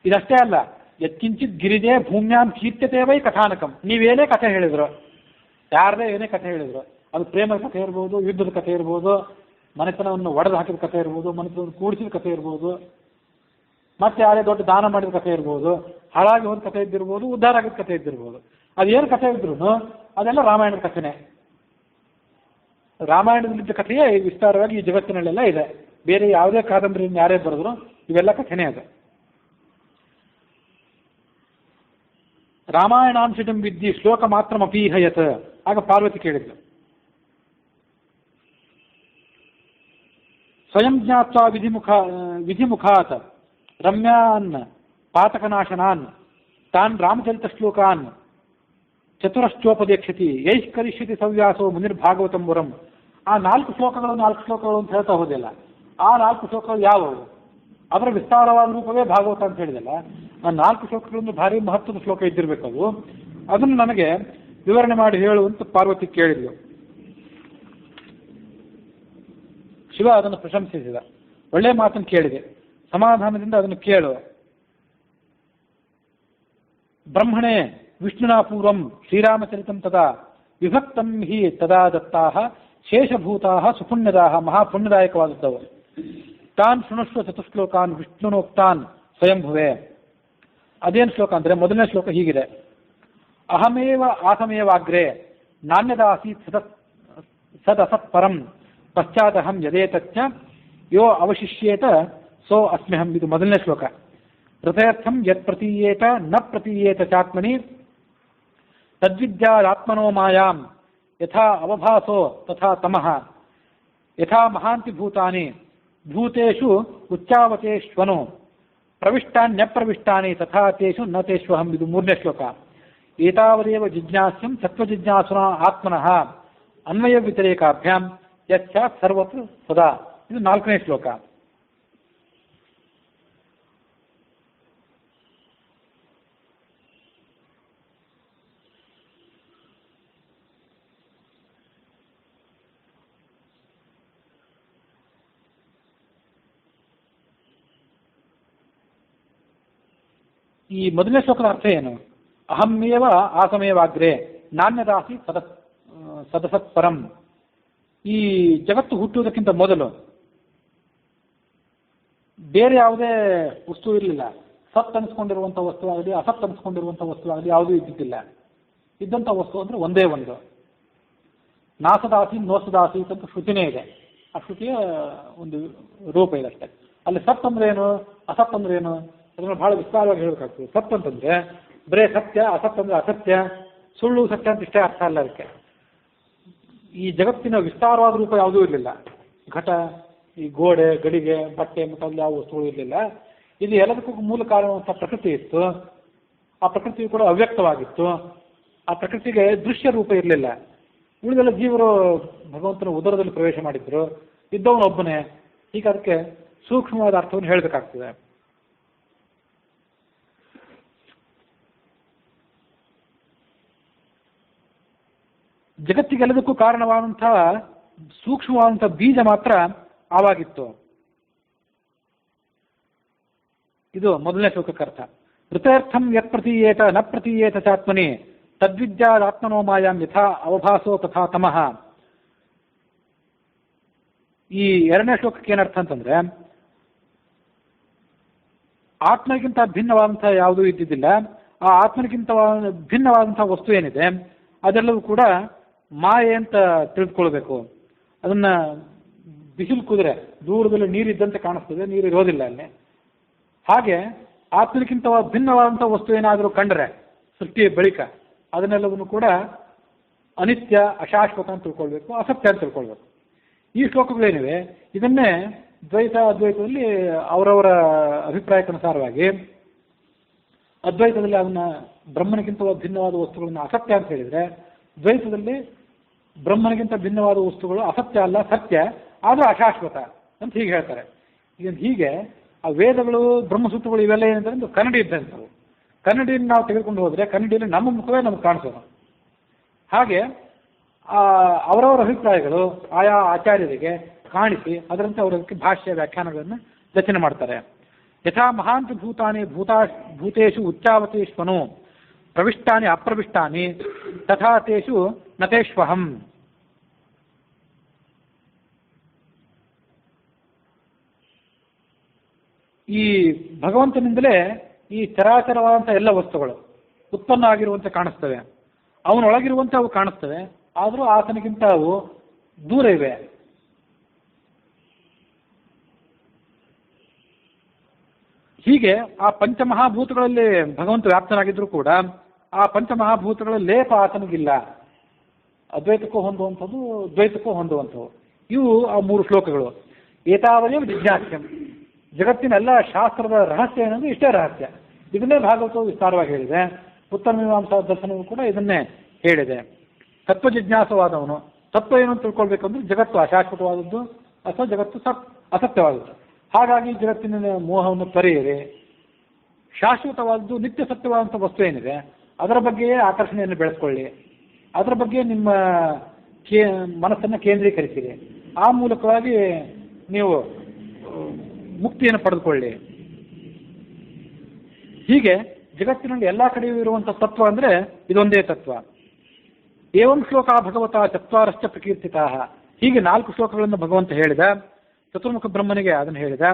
ಇದಷ್ಟೇ ಅಲ್ಲ, ಯತ್ಕಿಂಚಿತ್ ಗಿರಿಜೆ ಭೂಮ್ಯಾಂ ಕೀರ್ತ್ಯತೆ ವೈ ಕಥಾನಕಂ. ನೀವೇನೇ ಕಥೆ ಹೇಳಿದ್ರು, ಯಾರದೇ ಏನೇ ಕಥೆ ಹೇಳಿದ್ರು, ಅದು ಪ್ರೇಮದ ಕಥೆ ಇರ್ಬೋದು, ಯುದ್ಧದ ಕಥೆ ಇರ್ಬೋದು, ಮನೆತನವನ್ನು ಒಡೆದು ಹಾಕಿದ ಕಥೆ ಇರ್ಬೋದು, ಮನೆತನವನ್ನು ಕೂಡಿಸಿದ ಕಥೆ ಇರ್ಬೋದು, ಮತ್ತೆ ಯಾರೇ ದೊಡ್ಡ ದಾನ ಮಾಡಿದ ಕಥೆ ಇರ್ಬೋದು, ಹಾಳಾಗಿ ಹೋದ ಕಥೆ ಇದ್ದಿರ್ಬೋದು, ಉದ್ಧಾರ ಆಗಿದ ಕಥೆ ಇದ್ದಿರ್ಬೋದು, ಅದೇನು ಕಥೆ ಇದ್ರು ಅದೆಲ್ಲ ರಾಮಾಯಣದ ಕಥೆನೇ. ರಾಮಾಯಣದಲ್ಲಿದ್ದ ಕಥೆಯೇ ವಿಸ್ತಾರವಾಗಿ ಈ ಜಗತ್ತಿನಲ್ಲೆಲ್ಲ ಇದೆ. ಬೇರೆ ಯಾವುದೇ ಕಾದಂಬರಿಯನ್ನು ಯಾರೇ ಬರೆದ್ರು ಇವೆಲ್ಲ ಕಥೆನೇ ಇದೆ. ರಾಮಾಯಣಾಂಶಂ ವಿದ್ಯೆ ಶ್ಲೋಕ ಮಾತ್ರ ಅಪೀಹಯತ್. ಆಗ ಪಾರ್ವತಿ ಕೇಳಿದ್ಲು, ಸ್ವಯಂ ಜ್ಞಾತ್ವಾ ವಿಧಿಮುಖಾತ್ ರಮ್ಯಾನ್ ಪಾತಕನಾಶನಾನ್ ತಾನ್ ರಾಮಚರಿತ ಶ್ಲೋಕಾನ್ ಚತುರಶ್ಚೋಪದೇಕ್ಷತಿ ಯೈಷ್ ಕರಿಷ್ಯತಿ ಸವ್ಯಾಸೋ ಮುನಿರ್ಭಾಗವತಂ ವರಂ. ಆ 4 ಶ್ಲೋಕಗಳು ಅಂತ ಹೇಳ್ತಾ ಹೋದಿಲ್ಲ. ಆ 4 ಶ್ಲೋಕಗಳು ಯಾವುವು? ಅದರ ವಿಸ್ತಾರವಾದ ರೂಪವೇ ಭಾಗವತ ಅಂತ ಹೇಳಿದಲ್ಲ. ಆ 4 ಶ್ಲೋಕಗಳನ್ನು ಭಾರಿ ಮಹತ್ವದ ಶ್ಲೋಕ ಇದ್ದಿರಬೇಕು. ಅದನ್ನು ನನಗೆ ವಿವರಣೆ ಮಾಡಿ ಹೇಳುವಂತ ಪಾರ್ವತಿ ಕೇಳಿದ್ಲು. ಶಿವ ಅದನ್ನು ಪ್ರಶಂಸಿಸಿದ. ಒಳ್ಳೆ ಮಾತನ್ನು ಕೇಳಿದೆ, ಸಮಾಧಾನದಿಂದ ಅದನ್ನು ಕೇಳು. ಬ್ರಹ್ಮಣೇ ವಿಷ್ಣುನಾ ಪೂರ್ವಂ ಶ್ರೀರಾಮಚರಿತಂ ತದಾ ವಿಭಕ್ತಂ ಹಿ ತದಾ ದತ್ತಾಹ ಶೇಷಭೂತಾಹ ಸುಪುಣ್ಯದಾಹ. ಮಹಾಪುಣ್ಯದಾಯಕವಾದದ್ದವು. ತಾನ್ ಶೃಣಸ್ವ ಚತುಶ್ಲೋಕಾನ್ ವಿಷ್ಣುನೋಕ್ತಾನ್ ಸ್ವಯಂಭುವೆ. ಅದೇನು ಶ್ಲೋಕ ಅಂದರೆ, ಮೊದಲನೇ ಶ್ಲೋಕ ಹೀಗಿದೆ: ಅಹಮೇವ ಆಸಮೇವಾಗ್ರೆ ನಾಣ್ಯದಾಸೀತ್ ಸದಸತ್ ಪರಂ ಪಶ್ಚಾದಹಂ ಯದೇತಚ್ಚ ಯೋ ಅವಶಿಷ್ಯೇತ ಸೋ ಅಸ್ಮ್ಯಹಂ. ಇದು ಮೊದಲನೇ ಶ್ಲೋಕ. ಹೃದಯರ್ಥಂ ಯತ್ ಪ್ರತೀಯೇತ ನ ಪ್ರತೀಯೇತ ಚಾತ್ಮನಿ ತದ್ವಿದ್ಯಾತ್ಮನೋ ಮಾಯಾಂ ಯಥಾ ಅವಭಾಸೋ ತಥಾ ತಮಃ ಯಥಾ ಮಹಾಂತಿ ಭೂತಾನಿ ಭೂತೇಷು ಉಚ್ಚಾವತೇಶ್ವನು ಪ್ರವಿಷ್ಟಾನ್ಯಪ್ರವಿಷ್ಟಾನಿ ತಥಾ ತೇಷು ನ ತೇಷ್ವಹಂ. ಇದು ಮೂರನೇ ಶ್ಲೋಕ. ಏತಾವದೇವ ಜಿಜ್ಞಾಸ್ಯಂ ಸತ್ವಜಿಜ್ಞಾಸುನ ಆತ್ಮನಃ ಅನ್ವಯ ವ್ಯತಿರೇಕಾಭ್ಯಾಂ ಯಚ್ಚ ಸರ್ವತ್ರ ಸದಾ. ಇದು 4ನೇ ಶ್ಲೋಕ. ಈ ಮೊದಲನೇ ಶ್ಲೋಕದ ಅರ್ಥ ಏನು? ಅಹಮೇವ ಆಸಮೇವಾಗ್ರೆ ನಾಣ್ಯದಾಸಿ ಸದಸತ್ಪರಂ. ಈ ಜಗತ್ತು ಹುಟ್ಟುವುದಕ್ಕಿಂತ ಮೊದಲು ಬೇರೆ ಯಾವುದೇ ವಸ್ತು ಇರಲಿಲ್ಲ. ಸತ್ ಅನಿಸ್ಕೊಂಡಿರುವಂಥ ವಸ್ತು ಆಗಲಿ, ಅಸತ್ ಅನಿಸ್ಕೊಂಡಿರುವಂಥ ವಸ್ತು ಆಗಲಿ ಯಾವುದೂ ಇದ್ದಿದ್ದಿಲ್ಲ. ಇದ್ದಂಥ ವಸ್ತು ಅಂದರೆ ಒಂದೇ ಒಂದು. ನಾಸದಾಸಿ ನೋಸದಾಸಿ ಅಂತ ಶ್ರುತಿನೇ ಇದೆ. ಆ ಶ್ರುತಿಯ ಒಂದು ರೂಪ ಇದೆ ಅಷ್ಟೇ. ಅಲ್ಲಿ ಸತ್ ಅಂದ್ರೆ ಏನು, ಅಸತ್ ಅಂದ್ರೆ ಏನು, ಅದನ್ನು ಬಹಳ ವಿಸ್ತಾರವಾಗಿ ಹೇಳಬೇಕಾಗ್ತದೆ. ಸತ್ ಅಂತಂದ್ರೆ ಬರೇ ಸತ್ಯ, ಅಸತ್ ಅಂದ್ರೆ ಅಸತ್ಯ, ಸುಳ್ಳು ಸತ್ಯ ಅಂತ ಇಷ್ಟೇ ಅರ್ಥ ಅಲ್ಲ ಅದಕ್ಕೆ. ಈ ಜಗತ್ತಿನ ವಿಸ್ತಾರವಾದ ರೂಪ ಯಾವುದೂ ಇರಲಿಲ್ಲ. ಘಟ, ಈ ಗೋಡೆ, ಗಡಿಗೆ, ಬಟ್ಟೆ ಮತ್ತು ಯಾವ ವಸ್ತುಗಳು ಇರಲಿಲ್ಲ. ಇದು ಎಲ್ಲದಕ್ಕೂ ಮೂಲ ಕಾರಣವಂಥ ಪ್ರಕೃತಿ ಇತ್ತು. ಆ ಪ್ರಕೃತಿ ಕೂಡ ಅವ್ಯಕ್ತವಾಗಿತ್ತು. ಆ ಪ್ರಕೃತಿಗೆ ದೃಶ್ಯ ರೂಪ ಇರಲಿಲ್ಲ. ಉಳಿದೆಲ್ಲ ಜೀವರು ಭಗವಂತನ ಉದರದಲ್ಲಿ ಪ್ರವೇಶ ಮಾಡಿದ್ರು. ಇದ್ದವನೊಬ್ಬನೇ. ಈಗ ಅದಕ್ಕೆ ಸೂಕ್ಷ್ಮವಾದ ಅರ್ಥವನ್ನು ಹೇಳಬೇಕಾಗ್ತದೆ. ಜಗತ್ತಿಗೆಲ್ಲದಕ್ಕೂ ಕಾರಣವಾದಂಥ ಸೂಕ್ಷ್ಮವಾದಂಥ ಬೀಜ ಮಾತ್ರ ಆವಾಗಿತ್ತು. ಇದು ಮೊದಲನೇ ಶ್ಲೋಕಕ್ಕೆ ಅರ್ಥ. ಋತರ್ಥಂ ಯತ್ ಪ್ರತೀಯೇತ ನ ಪ್ರತೀಯೇತ ಚಾತ್ಮನಿ ತದ್ವಿದ್ಯಾತ್ಮನೋ ಮಾಯಾಂ ಯಥಾ ಅವಭಾಸೋ ತಥಾ ತಮಃ. ಈ ಎರಡನೇ ಶ್ಲೋಕಕ್ಕೆ ಏನರ್ಥ ಅಂತಂದ್ರೆ, ಆತ್ಮಗಿಂತ ಭಿನ್ನವಾದಂಥ ಯಾವುದೂ ಇದ್ದಿದ್ದಿಲ್ಲ. ಆ ಆತ್ಮನಿಗಿಂತ ಭಿನ್ನವಾದಂಥ ವಸ್ತು ಏನಿದೆ ಅದೆಲ್ಲವೂ ಕೂಡ ಮಾಯೆ ಅಂತ ತಿಳಿದುಕೊಳ್ಬೇಕು. ಅದನ್ನ ಬಿಸಿಲು ಕುದುರೆ ದೂರದಲ್ಲಿ ನೀರಿದ್ದಂತೆ ಕಾಣಿಸ್ತದೆ, ನೀರು ಇರೋದಿಲ್ಲ ಅಲ್ಲಿ. ಹಾಗೆ ಆತ್ಮನಿಗಿಂತ ಭಿನ್ನವಾದಂಥ ವಸ್ತು ಏನಾದರೂ ಕಂಡ್ರೆ ಸೃಷ್ಟಿಯ ಬಳಿಕ ಅದನ್ನೆಲ್ಲವನ್ನು ಕೂಡ ಅನಿತ್ಯ, ಅಶಾಶ್ವತ ಅಂತ ತಿಳ್ಕೊಳ್ಬೇಕು, ಅಸತ್ಯ ಅಂತ ತಿಳ್ಕೊಳ್ಬೇಕು. ಈ ಶ್ಲೋಕಗಳೇನಿವೆ ಇದನ್ನೇ ದ್ವೈತ ಅದ್ವೈತದಲ್ಲಿ ಅವರವರ ಅಭಿಪ್ರಾಯಕ್ಕನುಸಾರವಾಗಿ ಅದ್ವೈತದಲ್ಲಿ ಅದನ್ನ ಬ್ರಹ್ಮನಿಗಿಂತ ಭಿನ್ನವಾದ ವಸ್ತುಗಳನ್ನ ಅಸತ್ಯ ಅಂತ ಹೇಳಿದರೆ, ದ್ವೈತದಲ್ಲಿ ಬ್ರಹ್ಮನಿಗಿಂತ ಭಿನ್ನವಾದ ವಸ್ತುಗಳು ಅಸತ್ಯ ಅಲ್ಲ, ಸತ್ಯ, ಆದರೂ ಅಶಾಶ್ವತ ಅಂತ ಹೀಗೆ ಹೇಳ್ತಾರೆ. ಹೀಗೆ ಆ ವೇದಗಳು, ಬ್ರಹ್ಮಸೂತ್ರಗಳು ಇವೆಲ್ಲ ಏನಂತಂದ್ರೆ ಕನ್ನಡಿ ಇದ್ದಂಥವು. ಕನ್ನಡಿಯನ್ನು ನಾವು ತೆಗೆದುಕೊಂಡು ಹೋದರೆ ಕನ್ನಡಿಯಲ್ಲಿ ನಮ್ಮ ಮುಖವೇ ನಮ್ಗೆ ಕಾಣಿಸೋದು. ಹಾಗೆ ಅವರವರ ಅಭಿಪ್ರಾಯಗಳು ಆಯಾ ಆಚಾರ್ಯರಿಗೆ ಕಾಣಿಸಿ ಅದರಂತೆ ಅವರಕ್ಕೆ ಭಾಷ್ಯ ವ್ಯಾಖ್ಯಾನಗಳನ್ನು ರಚನೆ ಮಾಡ್ತಾರೆ. ಯಥಾ ಮಹಾಂತ ಭೂತಾನಿ ಭೂತೇಶು ಉಚ್ಚಾವತೇಶ್ವನು ಪ್ರವಿಷ್ಟಾನಿ ಅಪ್ರವಿಷ್ಟಾನಿ ತಥಾ ತೇಷು ನತೇಶ್ವಹಂ. ಈ ಭಗವಂತನಿಂದಲೇ ಈ ಚರಾಚರವಾದಂಥ ಎಲ್ಲ ವಸ್ತುಗಳು ಉತ್ಪನ್ನ ಆಗಿರುವಂತೆ ಕಾಣಿಸ್ತವೆ. ಅವನೊಳಗಿರುವಂತೆ ಅವು ಕಾಣಿಸ್ತವೆ, ಆದರೂ ಆತನಿಗಿಂತ ಅವು ದೂರ ಇವೆ. ಹೀಗೆ ಆ ಪಂಚಮಹಾಭೂತಗಳಲ್ಲಿ ಭಗವಂತ ವ್ಯಾಪ್ತನಾಗಿದ್ರೂ ಕೂಡ ಆ ಪಂಚಮಹಾಭೂತಗಳ ಲೇಪ ಆತನಿಗಿಲ್ಲ. ಅದ್ವೈತಕ್ಕೂ ಹೊಂದುವಂಥದ್ದು, ದ್ವೈತಕ್ಕೂ ಹೊಂದುವಂಥವು. ಇವು ಆ ಮೂರು ಶ್ಲೋಕಗಳು. ಏತಾವದೇ ಜಿಜ್ಞಾಸ್ಯಂ. ಜಗತ್ತಿನ ಎಲ್ಲ ಶಾಸ್ತ್ರದ ರಹಸ್ಯ ಏನಂದ್ರೆ ಇಷ್ಟೇ ರಹಸ್ಯ. ಇದನ್ನೇ ಭಾಗವತವು ವಿಸ್ತಾರವಾಗಿ ಹೇಳಿದೆ. ಉತ್ತರ ಮೀಮಾಂಸಾ ದರ್ಶನವು ಕೂಡ ಇದನ್ನೇ ಹೇಳಿದೆ. ತತ್ವ ಜಿಜ್ಞಾಸವಾದವನು ತತ್ವ ಏನು ಅಂತ ತಿಳ್ಕೊಳ್ಬೇಕಂದ್ರೆ ಜಗತ್ತು ಅಶಾಶ್ವತವಾದದ್ದು ಅಥವಾ ಜಗತ್ತು ಅಸತ್ಯವಾದದ್ದು. ಹಾಗಾಗಿ ಜಗತ್ತಿನ ಮೋಹವನ್ನು ತೊರೆಯಿರಿ. ಶಾಶ್ವತವಾದದ್ದು ನಿತ್ಯ ಸತ್ಯವಾದಂಥ ವಸ್ತು ಏನಿದೆ ಅದರ ಬಗ್ಗೆಯೇ ಆಕರ್ಷಣೆಯನ್ನು ಬೆಳೆಸ್ಕೊಳ್ಳಿ. ಅದರ ಬಗ್ಗೆ ನಿಮ್ಮ ಮನಸ್ಸನ್ನು ಕೇಂದ್ರೀಕರಿಸಿರಿ. ಆ ಮೂಲಕವಾಗಿ ನೀವು ಮುಕ್ತಿಯನ್ನು ಪಡೆದುಕೊಳ್ಳಿ. ಹೀಗೆ ಜಗತ್ತಿನಲ್ಲಿ ಎಲ್ಲ ಕಡೆಯೂ ಇರುವಂಥ ತತ್ವ ಅಂದರೆ ಇದೊಂದೇ ತತ್ವ. ಏವಂ ಶ್ಲೋಕ ಭಗವತ ಚತ್ವಾರಶ್ಚ ಪ್ರಕೀರ್ತಿತಾ. ಹೀಗೆ 4 ಶ್ಲೋಕಗಳನ್ನು ಭಗವಂತ ಹೇಳಿದ. ಚತುರ್ಮುಖ ಬ್ರಹ್ಮನಿಗೆ ಅದನ್ನು ಹೇಳಿದ.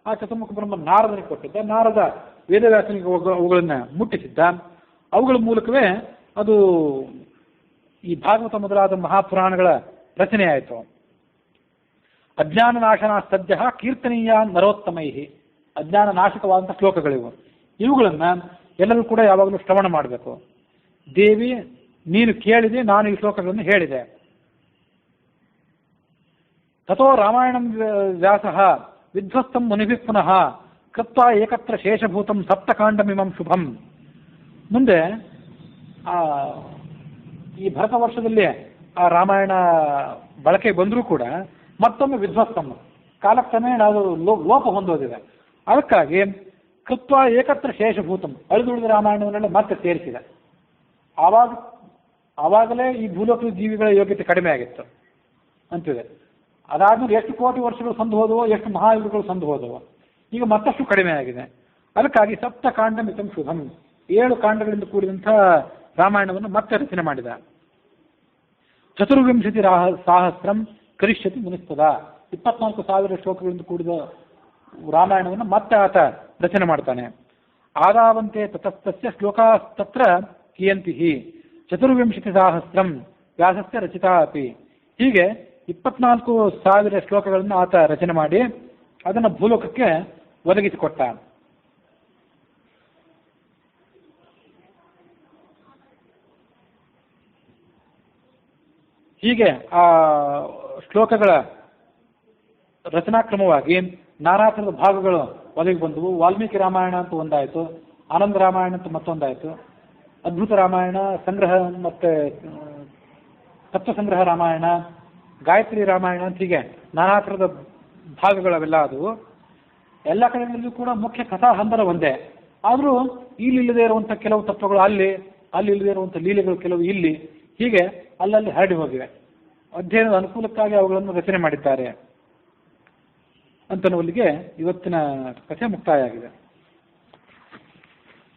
ಆ ಚತುರ್ಮುಖ ಬ್ರಹ್ಮ ನಾರದನಿಗೆ ಕೊಟ್ಟಿದ್ದ. ನಾರದ ವೇದವ್ಯಾಸನಿಗೆ ಅವುಗಳನ್ನು ಮುಟ್ಟಿಸಿದ್ದ. ಅವುಗಳ ಮೂಲಕವೇ ಅದು ಈ ಭಾಗವತ ಮೊದಲಾದ ಮಹಾಪುರಾಣಗಳ ರಚನೆ ಆಯಿತು. ಅಜ್ಞಾನ ನಾಶನ ಸದ್ಯ ಕೀರ್ತನೀಯ ನರೋತ್ತಮೈ. ಅಜ್ಞಾನ ನಾಶಕವಾದಂಥ ಶ್ಲೋಕಗಳಿವು. ಇವುಗಳನ್ನು ಎಲ್ಲರೂ ಕೂಡ ಯಾವಾಗಲೂ ಶ್ರವಣ ಮಾಡಬೇಕು. ದೇವಿ ನೀನು ಕೇಳಿದೆ, ನಾನು ಈ ಶ್ಲೋಕಗಳನ್ನು ಹೇಳಿದೆ. ತಥೋ ರಾಮಾಯಣಂ ವ್ಯಾಸಃ ವಿಧ್ವಸ್ತಂ ಮುನಿಭಿಃ ಪುನಃ ಕೃತ್ವಾ ಏಕತ್ರ ಶೇಷಭೂತಂ ಸಪ್ತಕಾಂಡಮಿಮಂ ಶುಭಂ. ಮುಂದೆ ಈ ಭರತ ವರ್ಷದಲ್ಲಿ ಆ ರಾಮಾಯಣ ಬಳಕೆ ಬಂದರೂ ಕೂಡ ಮತ್ತೊಮ್ಮೆ ವಿಧ್ವಸ್ತಂ ಕಾಲಕ್ರಮೇಣ ನಾವು ಲೋಪ ಹೊಂದೋದಿದೆ. ಅದಕ್ಕಾಗಿ ಕೃತ್ವಾ ಏಕತ್ರ ಶೇಷಭೂತಂ ಅಳಿದುಳಿದ ರಾಮಾಯಣವನ್ನೆಲ್ಲ ಮತ್ತೆ ಸೇರಿಸಿದೆ. ಆವಾಗಲೇ ಈ ಭೂಲೋಕದ ಜೀವಿಗಳ ಯೋಗ್ಯತೆ ಕಡಿಮೆ ಆಗಿತ್ತು ಅಂತಿದೆ. ಅದಾದ್ಮೇಲೆ ಎಷ್ಟು ಕೋಟಿ ವರ್ಷಗಳು ಸಂದು ಹೋದವೋ, ಎಷ್ಟು ಮಹಾಯುಗಗಳು ಸಂದು ಹೋದವೋ, ಈಗ ಮತ್ತಷ್ಟು ಕಡಿಮೆ ಆಗಿದೆ. ಅದಕ್ಕಾಗಿ ಸಪ್ತಕಾಂಡ ಮಿತಂ ಶುಭಂ, 7 ಕಾಂಡಗಳಿಂದ ಕೂಡಿದಂಥ ರಾಮಾಯಣವನ್ನು ಮತ್ತೆ ರಚನೆ ಮಾಡಿದ. 24 ಸಾಹಸ್ರಂ ಕರಿಷ್ಯತಿ ಮುನಿಸ್ತದ, 24,000 ಶ್ಲೋಕಗಳಿಂದ ಕೂಡಿದ ರಾಮಾಯಣವನ್ನು ಮತ್ತೆ ಆತ ರಚನೆ ಮಾಡ್ತಾನೆ. ಆದಾವಂತೆ ತತಸ್ತಸ್ಯ ಶ್ಲೋಕಾಸ್ತತ್ರ ಕಿಯಂತಿ 24 ಸಾಹಸ್ರಂ ವ್ಯಾಸಸ್ಯ ರಚಿತಾ ಅಪಿ. ಹೀಗೆ 24,000 ಶ್ಲೋಕಗಳನ್ನು ಆತ ರಚನೆ ಮಾಡಿ ಅದನ್ನು ಭೂಲೋಕಕ್ಕೆ ಒದಗಿಸಿಕೊಟ್ಟ. ಹೀಗೆ ಆ ಶ್ಲೋಕಗಳ ರಚನಾಕ್ರಮವಾಗಿ ನಾನಾ ಥರದ ಭಾಗಗಳು ಒದಗಿ ಬಂದವು. ವಾಲ್ಮೀಕಿ ರಾಮಾಯಣ ಅಂತ ಒಂದಾಯಿತು, ಆನಂದ ರಾಮಾಯಣ ಅಂತ ಮತ್ತೊಂದಾಯಿತು, ಅದ್ಭುತ ರಾಮಾಯಣ, ಸಂಗ್ರಹ ಮತ್ತು ತತ್ವ ಸಂಗ್ರಹ ರಾಮಾಯಣ, ಗಾಯತ್ರಿ ರಾಮಾಯಣ ಅಂತ ಹೀಗೆ ನಾನಾ ಥರದ ಭಾಗಗಳವೆಲ್ಲ ಆದವು. ಎಲ್ಲ ಕಡೆಗಳಲ್ಲೂ ಕೂಡ ಮುಖ್ಯ ಕಥಾ ಹಂದರ ಒಂದೇ. ಆದರೂ ಇಲ್ಲಿಲ್ಲದೆ ಇರುವಂಥ ಕೆಲವು ತತ್ವಗಳು ಅಲ್ಲಿ ಇಲ್ಲದೆ ಇರುವಂಥ ಲೀಲೆಗಳು ಕೆಲವು ಇಲ್ಲಿ, ಹೀಗೆ ಅಲ್ಲಲ್ಲಿ ಹರಡಿ ಹೋಗಿವೆ. ಅಧ್ಯಯನದ ಅನುಕೂಲಕ್ಕಾಗಿ ಅವುಗಳನ್ನು ರಚನೆ ಮಾಡಿದ್ದಾರೆ ಅಂತನ್ನುವಲ್ಲಿಗೆ ಇವತ್ತಿನ ಕಥೆ ಮುಕ್ತಾಯ ಆಗಿದೆ.